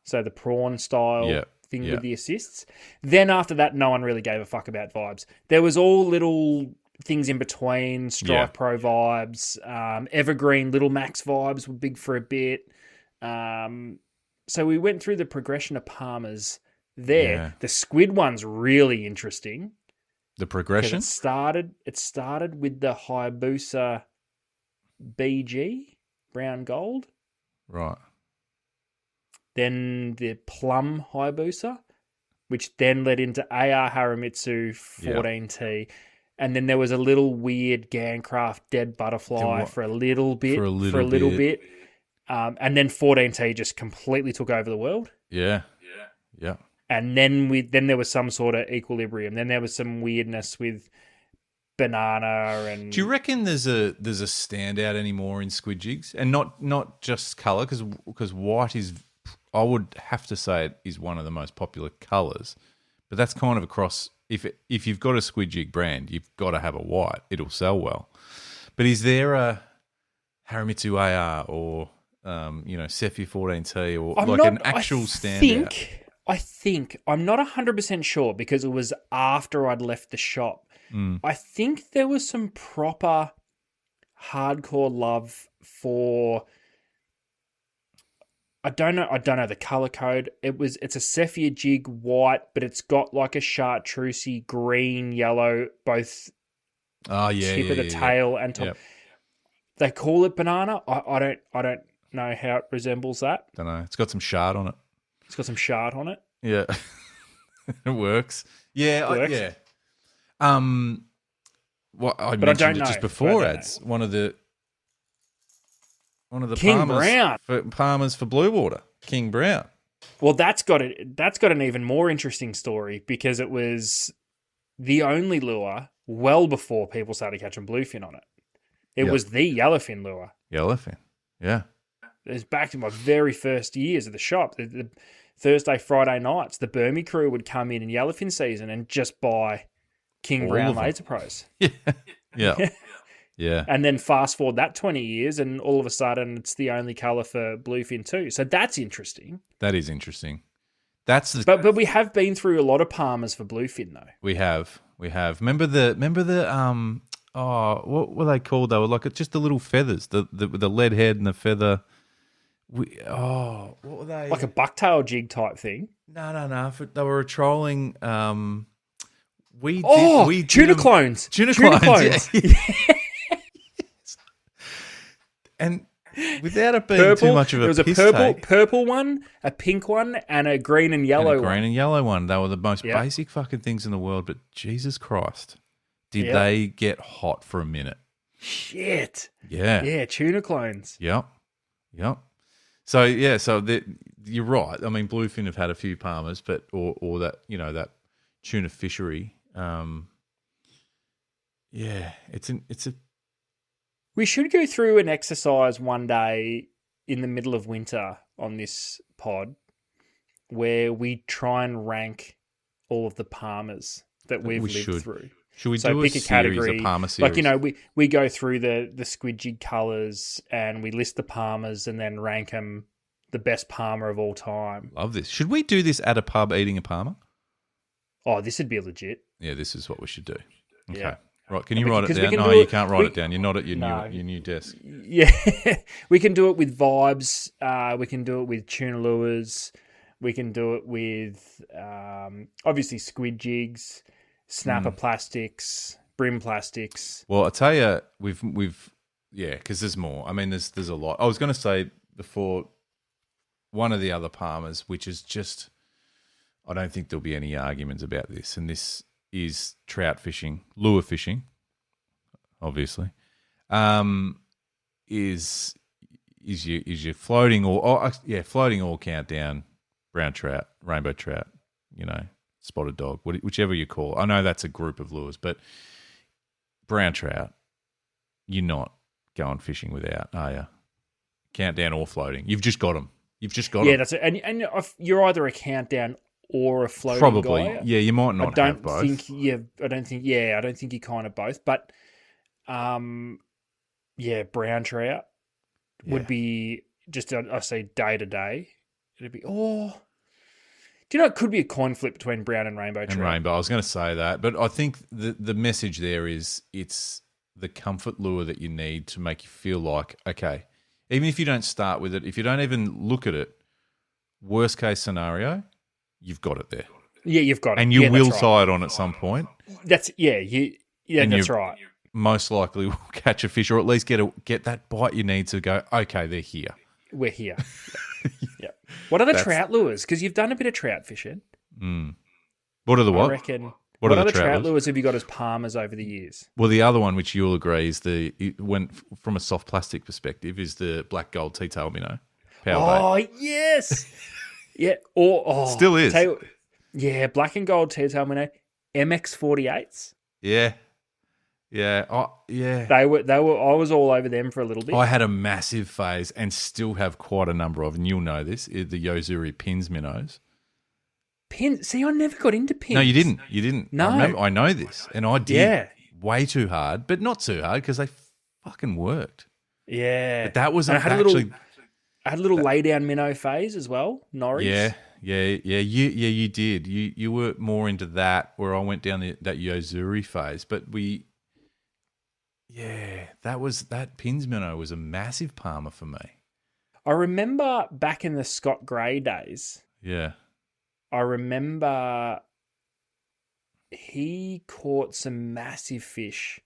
So the prawn style Yeah, thing yeah. with the assists. Then after that, no one really gave a fuck about vibes. There was all little things in between, Strike Yeah. Pro vibes, Evergreen Little Max vibes were big for a bit. So we went through the progression of Parmas there. Yeah. The squid one's really interesting. The 'Cause progression? It started with the Hayabusa BG, brown gold. Right. Then the plum Hayabusa, which then led into AR Haramitsu 14T. And then there was a little weird Gancraft dead butterfly for a little bit. For a little bit. And then 14T just completely took over the world. Yeah. Yeah. And then there was some sort of equilibrium. Then there was some weirdness with banana and. Do you reckon there's a standout anymore in squid jigs, and not just color, because white is, I would have to say it is one of the most popular colors, but that's kind of across. If you've got a squid jig brand, you've got to have a white. It'll sell well. But is there a Haramitsu AR or Sephi 14T or an actual standout? I think I'm not 100% sure because it was after I'd left the shop. I think there was some proper hardcore love for. I don't know the color code. It's a Sepia jig white, but it's got like a chartreusey green, yellow, both tip of the tail and top. Yep. They call it banana. I don't know how it resembles that. Don't know. It's got some shard on it. It's got some shard on it. Yeah. It works. Yeah, it works. What I mentioned it just before, ads. One of the King Brown Parmas for blue water. King Brown. Well, that's got an even more interesting story because it was the only lure well before people started catching bluefin on it. It was the yellowfin lure. Yellowfin. Yeah. It was back to my very first years at the shop. The Thursday, Friday nights, the Burmese crew would come in yellowfin season and just buy King Brown Laser Pros. Yeah. Yeah. And then fast forward that 20 years and all of a sudden it's the only colour for bluefin too. So that's interesting. That is interesting. But we have been through a lot of Parmas for bluefin though. We have. Remember the what were they called? They were like just the little feathers, the lead head and the feather. What were they? Like a bucktail jig type thing. No. They were trolling. Tuna clones. Tuna clones. Yeah. And without it being too much of a piss take, purple one, a pink one, and a green and yellow one. And yellow one. They were the most basic fucking things in the world, but Jesus Christ, did they get hot for a minute? Shit. Yeah. Yeah, tuna clones. Yep. So you're right. I mean, bluefin have had a few Parmas, but or that that tuna fishery. It's a. We should go through an exercise one day in the middle of winter on this pod where we try and rank all of the Parmas that we've lived through. Should we do pick a category, a Parma series? Like, we go through the squid jig colours and we list the Parmas and then rank them the best Parma of all time. Love this. Should we do this at a pub eating a Parma? Oh, this would be legit. Yeah, this is what we should do. Okay. Yeah. Right, can you write it down? No, you can't write it down. You're not at your new desk. Yeah, we can do it with vibes. We can do it with tuna lures. We can do it with obviously squid jigs, snapper plastics, brim plastics. Well, I tell you, we've because there's more. I mean, there's a lot. I was going to say before one of the other Parmas, which is just, I don't think there'll be any arguments about this, and this is trout fishing, lure fishing, obviously, is your floating or countdown brown trout, rainbow trout, spotted dog, whichever you call it. I know that's a group of lures, but brown trout, you're not going fishing without, are you? Countdown or floating, you've just got them. Yeah, that's it. And you're either a countdown or a floating probably guy. Yeah, you might not have both. I don't think you're kind of both, but brown trout would be just I say day to day. It'd be do you know it could be a coin flip between brown and rainbow trout. I was going to say that, but I think the message there is it's the comfort lure that you need to make you feel like, okay, Even if you don't start with it, if you don't even look at it, worst case scenario, you've got it there. Yeah, you've got it. And you will that's right. tie it on at some point. That's that's right. Most likely will catch a fish, or at least get that bite you need to go, okay, they're here. We're here. Yeah. What are the trout lures? Because you've done a bit of trout fishing. What are the what? I reckon. What are the trout lures have you got as Parmas over the years? Well, the other one, which you'll agree, is from a soft plastic perspective, is the black gold T-tail minnow. Power bait. Yes. Yeah. Still is. Black and gold T-tail minnow. MX48s. Yeah. Yeah. Oh, yeah. They were. I was all over them for a little bit. I had a massive phase and still have quite a number of, and you'll know this, the Yozuri pins minnows. Pins? See, I never got into pins. No, you didn't. You didn't. No. I know this, and I did way too hard, but not too hard because they fucking worked. Yeah. But that was I actually... I had a little lay down minnow phase as well, Norris. Yeah. You did. You were more into that, where I went down that Yozuri phase, but that pins minnow was a massive Parma for me. I remember back in the Scott Gray days. Yeah. I remember he caught some massive fish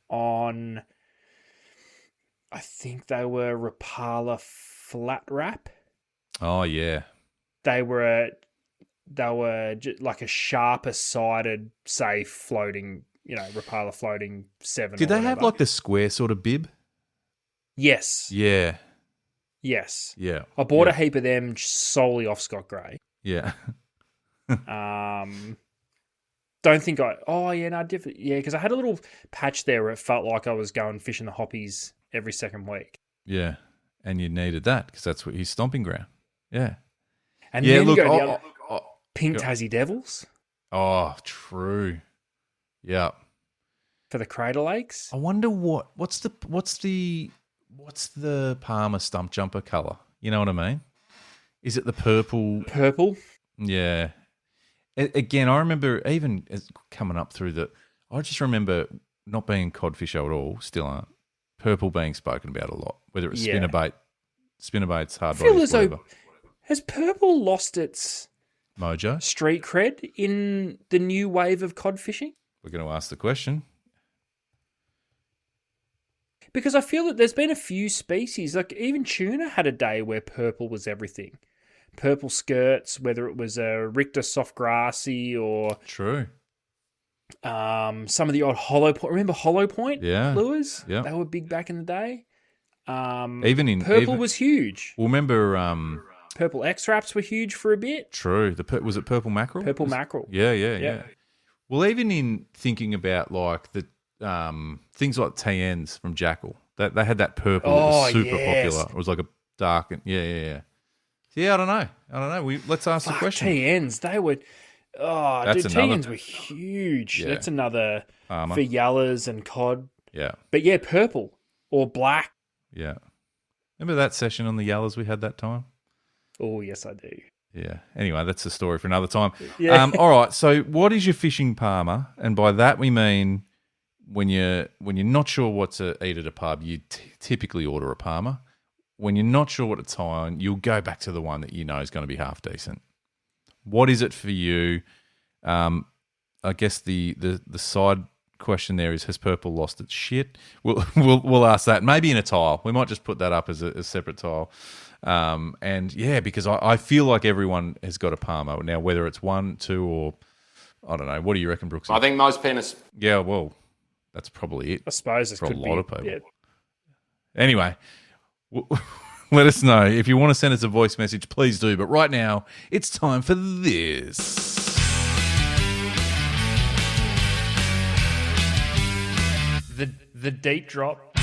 on, I think they were Rapala flat wrap. Oh yeah. They were like a sharper sided, say, floating, Rapala floating 7. Did they have like the square sort of bib? Yes. Yeah. Yes. Yeah. I bought a heap of them solely off Scott Gray. Yeah. Don't think because I had a little patch there where it felt like I was going fishing the hoppies every second week. Yeah. And you needed that because that's what his stomping ground. Yeah. And then you go to Pink Tassie Devils. Oh, true. Yeah. For the Crater Lakes. I wonder what's the Parma stump jumper colour? You know what I mean? Is it the purple? Purple? Yeah. Again, I remember even as coming up through I just remember not being codfish at all, still aren't. Purple being spoken about a lot, whether it's spinnerbaits, hard bodies, whatever. Has purple lost its mojo, street cred in the new wave of cod fishing? We're going to ask the question. Because I feel that there's been a few species, like even tuna had a day where purple was everything. Purple skirts, whether it was a Richter soft grassy or... True. Some of the odd hollow point. Remember hollow point lures? Yeah. They were big back in the day. Purple was huge. Well, remember... Purple X-Wraps were huge for a bit. True. Was it purple mackerel? Purple mackerel. Yeah. Well, even in thinking about like the things like TNs from Jackal, they had that purple that was super popular. It was like a dark and yeah. Yeah, I don't know. Let's ask the question. TNs, they were. Oh, TNs were huge. Yeah. That's another Parma. for yellows and cod. Yeah. But yeah, purple or black. Yeah. Remember that session on the yellows we had that time? Oh, yes, I do. Yeah. Anyway, that's a story for another time. Yeah. All right. So, what is your fishing Parma? And by that we mean when you're not sure what to eat at a pub, you typically order a Parma. When you're not sure what to tie on, you'll go back to the one that you know is going to be half decent. What is it for you? I guess the side question there is: has purple lost its shit? We'll ask that maybe in a tile. We might just put that up as a separate tile. And yeah, because I feel like everyone has got a Parma now, whether it's 1, 2, or I don't know. What do you reckon, Brooks? I think most penis. Yeah, well, that's probably it. I suppose it for could a lot be, of people. Yeah. Anyway, let us know if you want to send us a voice message. Please do. But right now, it's time for this. The deep drop.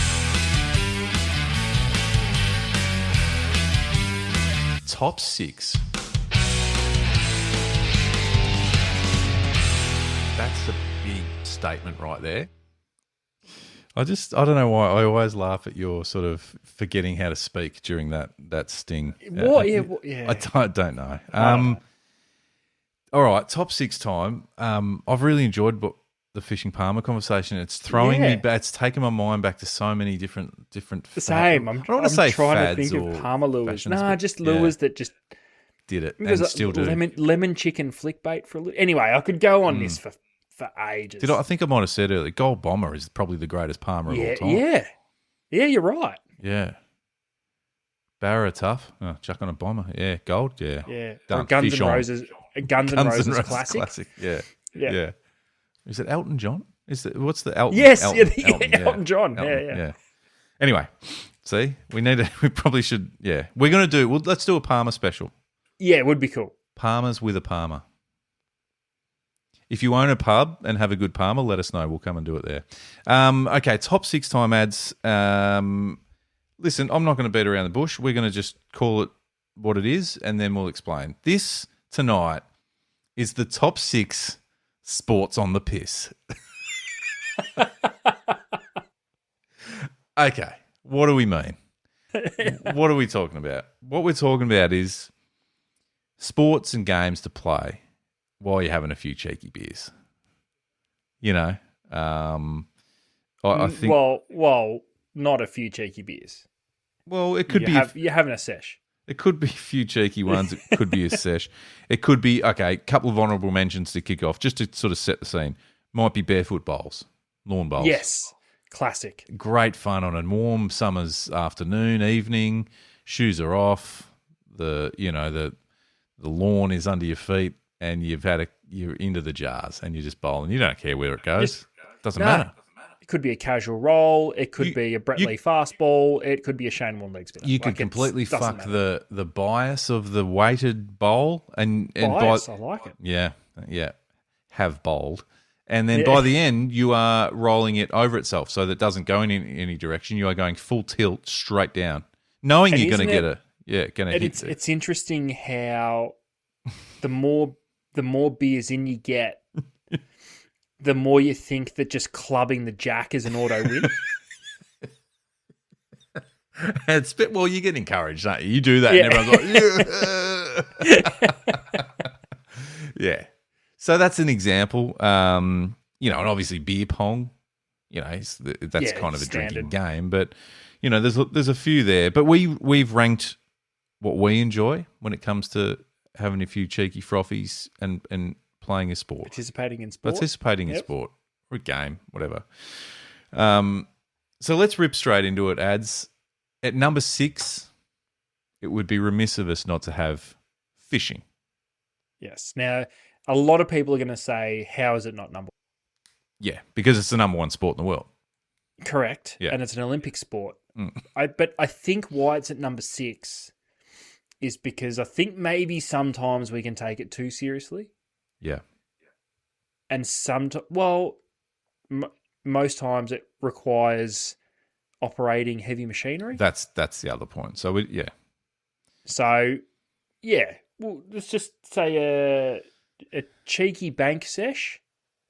Top 6. That's a big statement right there. I don't know why I always laugh at your sort of forgetting how to speak during that sting. What? Yeah. I don't know. All right, top 6 time. I've really enjoyed the fishing Palmer conversation. It's throwing me back. It's taking my mind back to so many different. Same. I don't want to say trying to fads think or of Palmer lures. fashions, Nah, but just lures that just did it it was and still do. lemon chicken flick bait for a little. Anyway, I could go on this for ages. I think I might have said earlier, Gold Bomber is probably the greatest Palmer of all time. Yeah, you're right. Yeah. Barra tough. Oh, chuck on a bomber. Yeah. Gold. Yeah. Yeah. Done. Or Guns Fish N' on. Roses. Guns N' Roses classic. Yeah. Is it Elton John? What's the Elton? Yes. Elton, Elton John. Elton, Yeah. Anyway, see, we probably should. Yeah, we're gonna do. Well, let's do a Palmer special. Yeah, it would be cool. Palmers with a Palmer. If you own a pub and have a good Palmer, let us know. We'll come and do it there. Okay, top 6 time ads. Listen, I'm not going to beat around the bush. We're going to just call it what it is, and then we'll explain. This tonight is the top 6 sports on the piss. Okay, what do we mean? What are we talking about? What we're talking about is sports and games to play while you're having a few cheeky beers. You know, I think. Well, not a few cheeky beers. Well, it could you're having a sesh. It could be a few cheeky ones. It could be a sesh. It could be, okay, a couple of honourable mentions to kick off, just to sort of set the scene. Might be barefoot bowls, lawn bowls. Yes, classic. Great fun on a warm summer's afternoon, evening. Shoes are off. The lawn is under your feet, and you're into the jars, and you're just bowling. You don't care where it goes. Doesn't matter. It could be a casual roll. It could be a Brett Lee fastball. It could be a Shane Warne leg spinner. You could completely fuck the bias of the weighted bowl and bias, I like it. Yeah, have bowled, and then by the end you are rolling it over itself so that it doesn't go in any direction. You are going full tilt straight down, knowing you're going to get hit. It's interesting how the more beers in you get, the more you think that just clubbing the jack is an auto win. Well, you get encouraged, don't you? You do that, and everyone's like, yeah. So that's an example. And obviously beer pong. That's kind of a drinking game, but there's a few there. But we've ranked what we enjoy when it comes to having a few cheeky frothies and playing a sport. Participating in sport. In sport or a game, whatever. So let's rip straight into it, ads. At number 6, it would be remiss of us not to have fishing. Yes. Now, a lot of people are going to say, how is it not number 1? Yeah, because it's the number 1 sport in the world. Correct. Yeah. And it's an Olympic sport. But I think why it's at number 6 is because I think maybe sometimes we can take it too seriously. Yeah. And most times it requires operating heavy machinery. That's the other point. So, well, let's just say a cheeky bank sesh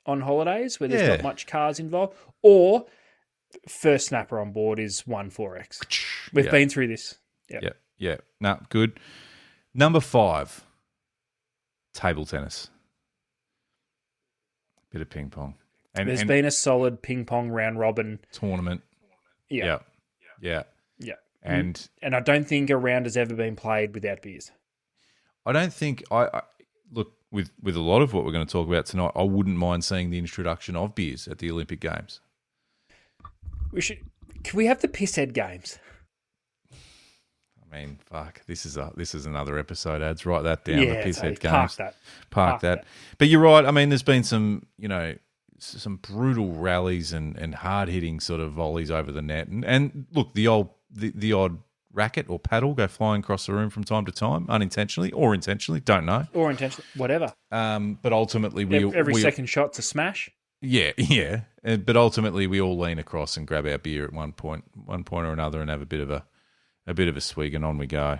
on holidays where there's not much cars involved, or first snapper on board is 1-4X. We've been through this. Yeah. No, good. Number 5, table tennis. Bit of ping pong. And there's been a solid ping pong round robin tournament. Yeah. And I don't think a round has ever been played without beers. I don't think I look with a lot of what we're going to talk about tonight. I wouldn't mind seeing the introduction of beers at the Olympic Games. Can we have the pisshead games? I mean, fuck. This is another episode. Ads, write that down. Yeah, the pisshead games. Park that. But you're right. I mean, there's been some brutal rallies and hard hitting sort of volleys over the net. And look, the odd racket or paddle go flying across the room from time to time, unintentionally or intentionally. Don't know. Or intentionally, whatever. But ultimately, every second shot's a smash. Yeah. But ultimately, we all lean across and grab our beer at one point or another, and have a bit of a swig, and on we go.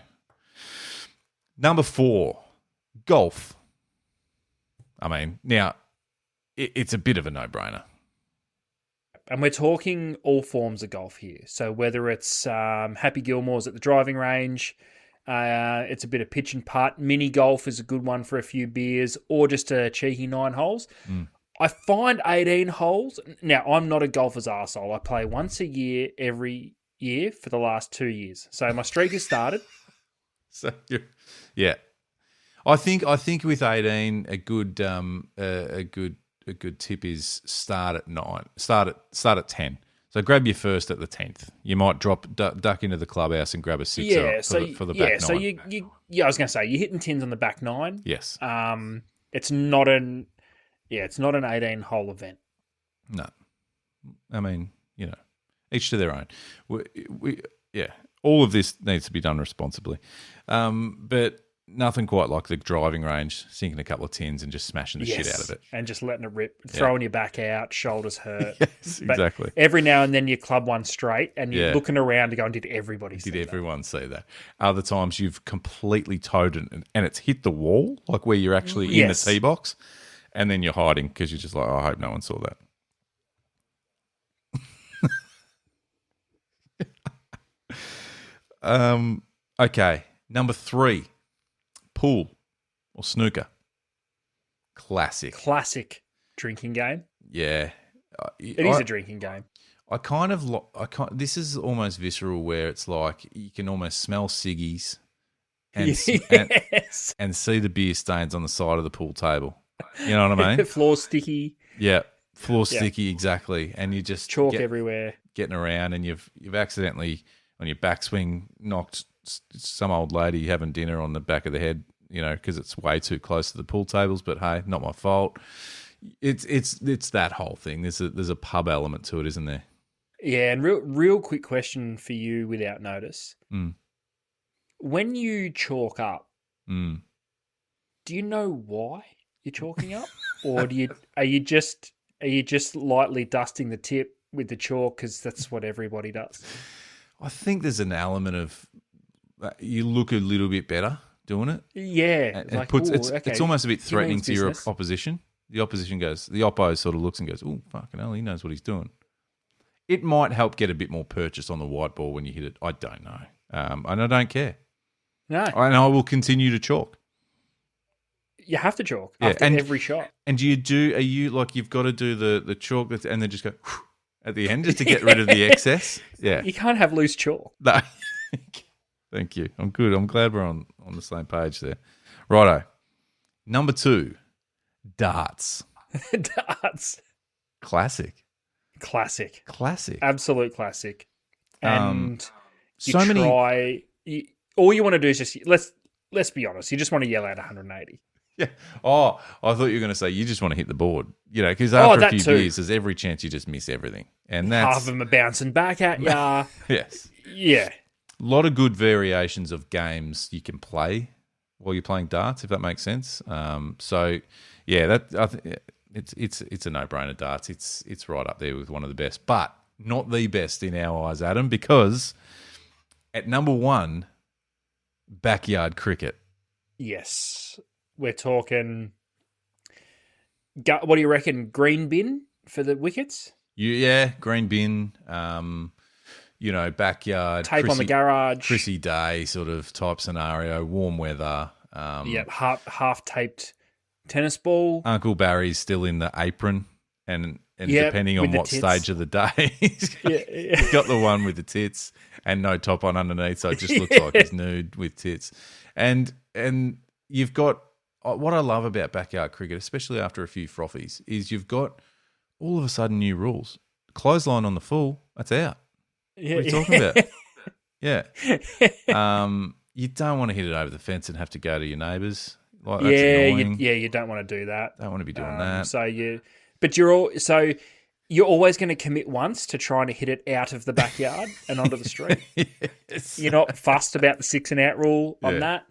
Number 4, golf. I mean, now it's a bit of a no-brainer. And we're talking all forms of golf here. So whether it's Happy Gilmore's at the driving range, it's a bit of pitch and putt. Mini golf is a good one for a few beers, or just a cheeky 9 holes. I find 18 holes. Now, I'm not a golfer's arsehole. I play once a year, every year for the last 2 years. So my streak has started. So yeah, I think with 18, a good tip is start at 9. Start at 10. So grab your first at the 10th. You might duck into the clubhouse and grab a sixer for the back nine. So I was going to say you're hitting 10s on the back nine. Yes. It's not an 18 hole event. No, I mean, each to their own. All of this needs to be done responsibly, but nothing quite like the driving range, sinking a couple of tins and just smashing the shit out of it. And just letting it rip, throwing your back out, shoulders hurt. Yes, but exactly. Every now and then you club one straight and you're Yeah. looking around to go, did everybody see Did that? everyone see that? Other times you've completely towed it and it's hit the wall, like where you're actually in the Yes. tee box, and then you're hiding because you're just like, I hope no one saw that. Okay, number 3, pool or snooker. Classic Drinking game. Yeah. It is a drinking game. This is almost visceral, where it's like you can almost smell ciggies and Yes. and see the beer stains on the side of the pool table. You know what I mean? Floor sticky, Yeah, floor sticky, exactly. And you just chalk everywhere. getting around, and you've accidentally on your backswing knocked some old lady having dinner on the back of the head, because it's way too close to the pool tables. But hey, not my fault. It's that whole thing. There's a pub element to it, isn't there? Yeah, and real quick question for you without notice. Mm. When you chalk up, Mm. do you know why you're chalking up? Or are you just lightly dusting the tip with the chalk because that's what everybody does? I think there's an element of you look a little bit better doing it. Yeah. And it's almost a bit threatening to your opposition. The oppo sort of looks and goes, oh, fucking hell, he knows what he's doing. It might help get a bit more purchase on the white ball when you hit it. I don't know. And I don't care. No. And I will continue to chalk. You have to chalk after every shot. And are you like you've got to do the chalk and then just go at the end just to get rid of the excess? Yeah. You can't have loose chalk. No. Thank you. I'm good. I'm glad we're on the same page there. Righto. Number 2, darts. Darts. Classic. Absolute classic. And all you want to do is just let's be honest, you just want to yell out 180. Yeah. Oh, I thought you were going to say you just want to hit the board. Because after a few beers, there's every chance you just miss everything. And that's half of them are bouncing back at ya. Yes. Yeah. A lot of good variations of games you can play while you're playing darts, if that makes sense. So yeah, it's a no-brainer. Darts. It's right up there with one of the best, but not the best in our eyes, Adam, because at number 1, backyard cricket. Yes, we're talking. What do you reckon? Green bin for the wickets? Green bin. Backyard tape on the garage, Chrissy day sort of type scenario. Warm weather. Half taped tennis ball. Uncle Barry's still in the apron, and depending on what stage of the day, he's got the one with the tits and no top on underneath, so it just looks like he's nude with tits. And you've got what I love about backyard cricket, especially after a few frothies, is you've got all of a sudden new rules. Clothesline on the full, that's out. Yeah, what are you talking about? Yeah. You don't want to hit it over the fence and have to go to your neighbours. Like, that's annoying. You don't want to do that. Don't want to be doing that. You're always going to commit once to trying to hit it out of the backyard and onto the street. Yes. You're not fussed about the 6 and out rule on that.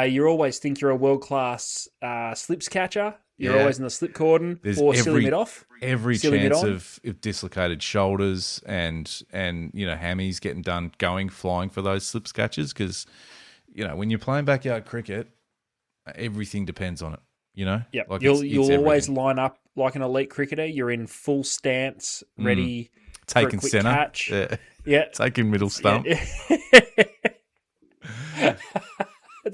You always think you're a world-class slips catcher. You're always in the slip cordon or silly mid off. Every chance of dislocated shoulders and hammies getting done flying for those slips catches because, when you're playing backyard cricket, everything depends on it, Yep. Like you'll always line up like an elite cricketer. You're in full stance, ready taking for a quick centre. catch. Yeah. Taking middle stump. Yeah.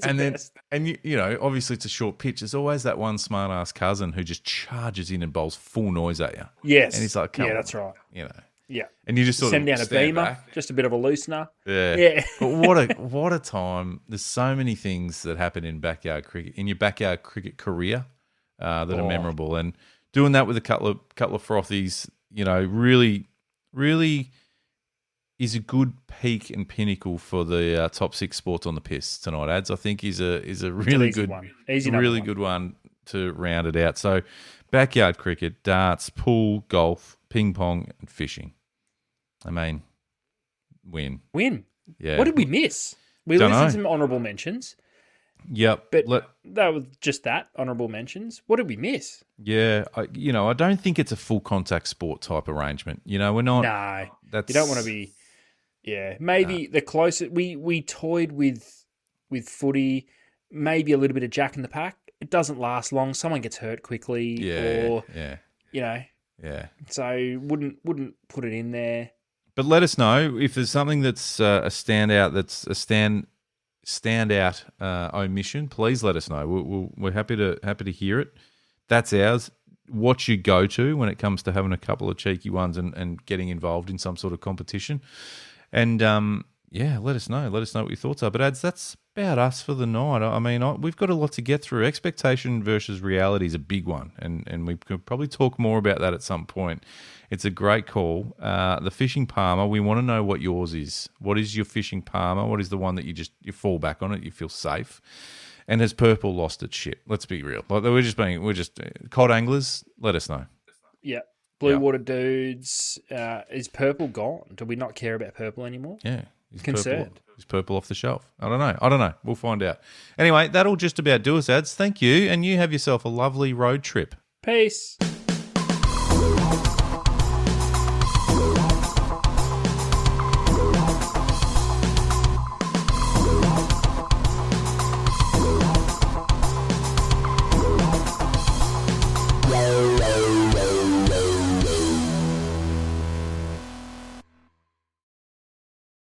That's and the then, best. and you know, obviously it's a short pitch. There's always that one smart ass cousin who just charges in and bowls full noise at you. Yes. And he's like, come yeah, on, that's right. you know. Yeah. And you just sort Send of down a stand beamer, back. just a bit of a loosener. Yeah. Yeah. But what a time. There's so many things that happen in backyard cricket, in your backyard cricket career, that are memorable. And doing that with a couple of frothies, you know, really is a good peak and pinnacle for the top 6 sports on the piss tonight. Ads, I think, is a really easy good one. Easy really number one. good one to round it out. So, backyard cricket, darts, pool, golf, ping pong, and fishing. I mean, win. Yeah. What did we miss? We Dunno. listed some honourable mentions, Yep. but that was just that, honourable mentions. What did we miss? Yeah, I don't think it's a full contact sport type arrangement. You know, we're not. No, That's, you don't want to be. Yeah, maybe the closest we toyed with footy, maybe a little bit of Jack in the Pack. It doesn't last long. Someone gets hurt quickly, or you know, so wouldn't put it in there. But let us know if there's something that's a standout, that's a standout omission. Please let us know. We're happy to hear it. That's ours. What you go to when it comes to having a couple of cheeky ones and getting involved in some sort of competition. And let us know. Let us know what your thoughts are. But Ads, that's about us for the night. I mean, we've got a lot to get through. Expectation versus reality is a big one, and we could probably talk more about that at some point. It's a great call. The fishing Parma, we want to know what yours is. What is your fishing Parma? What is the one that you fall back on it, you feel safe? And has purple lost its shit? Let's be real. Like, we're just cod anglers. Let us know. Yeah. Blue water dudes. Is purple gone? Do we not care about purple anymore? Yeah. Concerned. Is purple off the shelf? I don't know. We'll find out. Anyway, that'll just about do us, Ads. Thank you. And you have yourself a lovely road trip. Peace.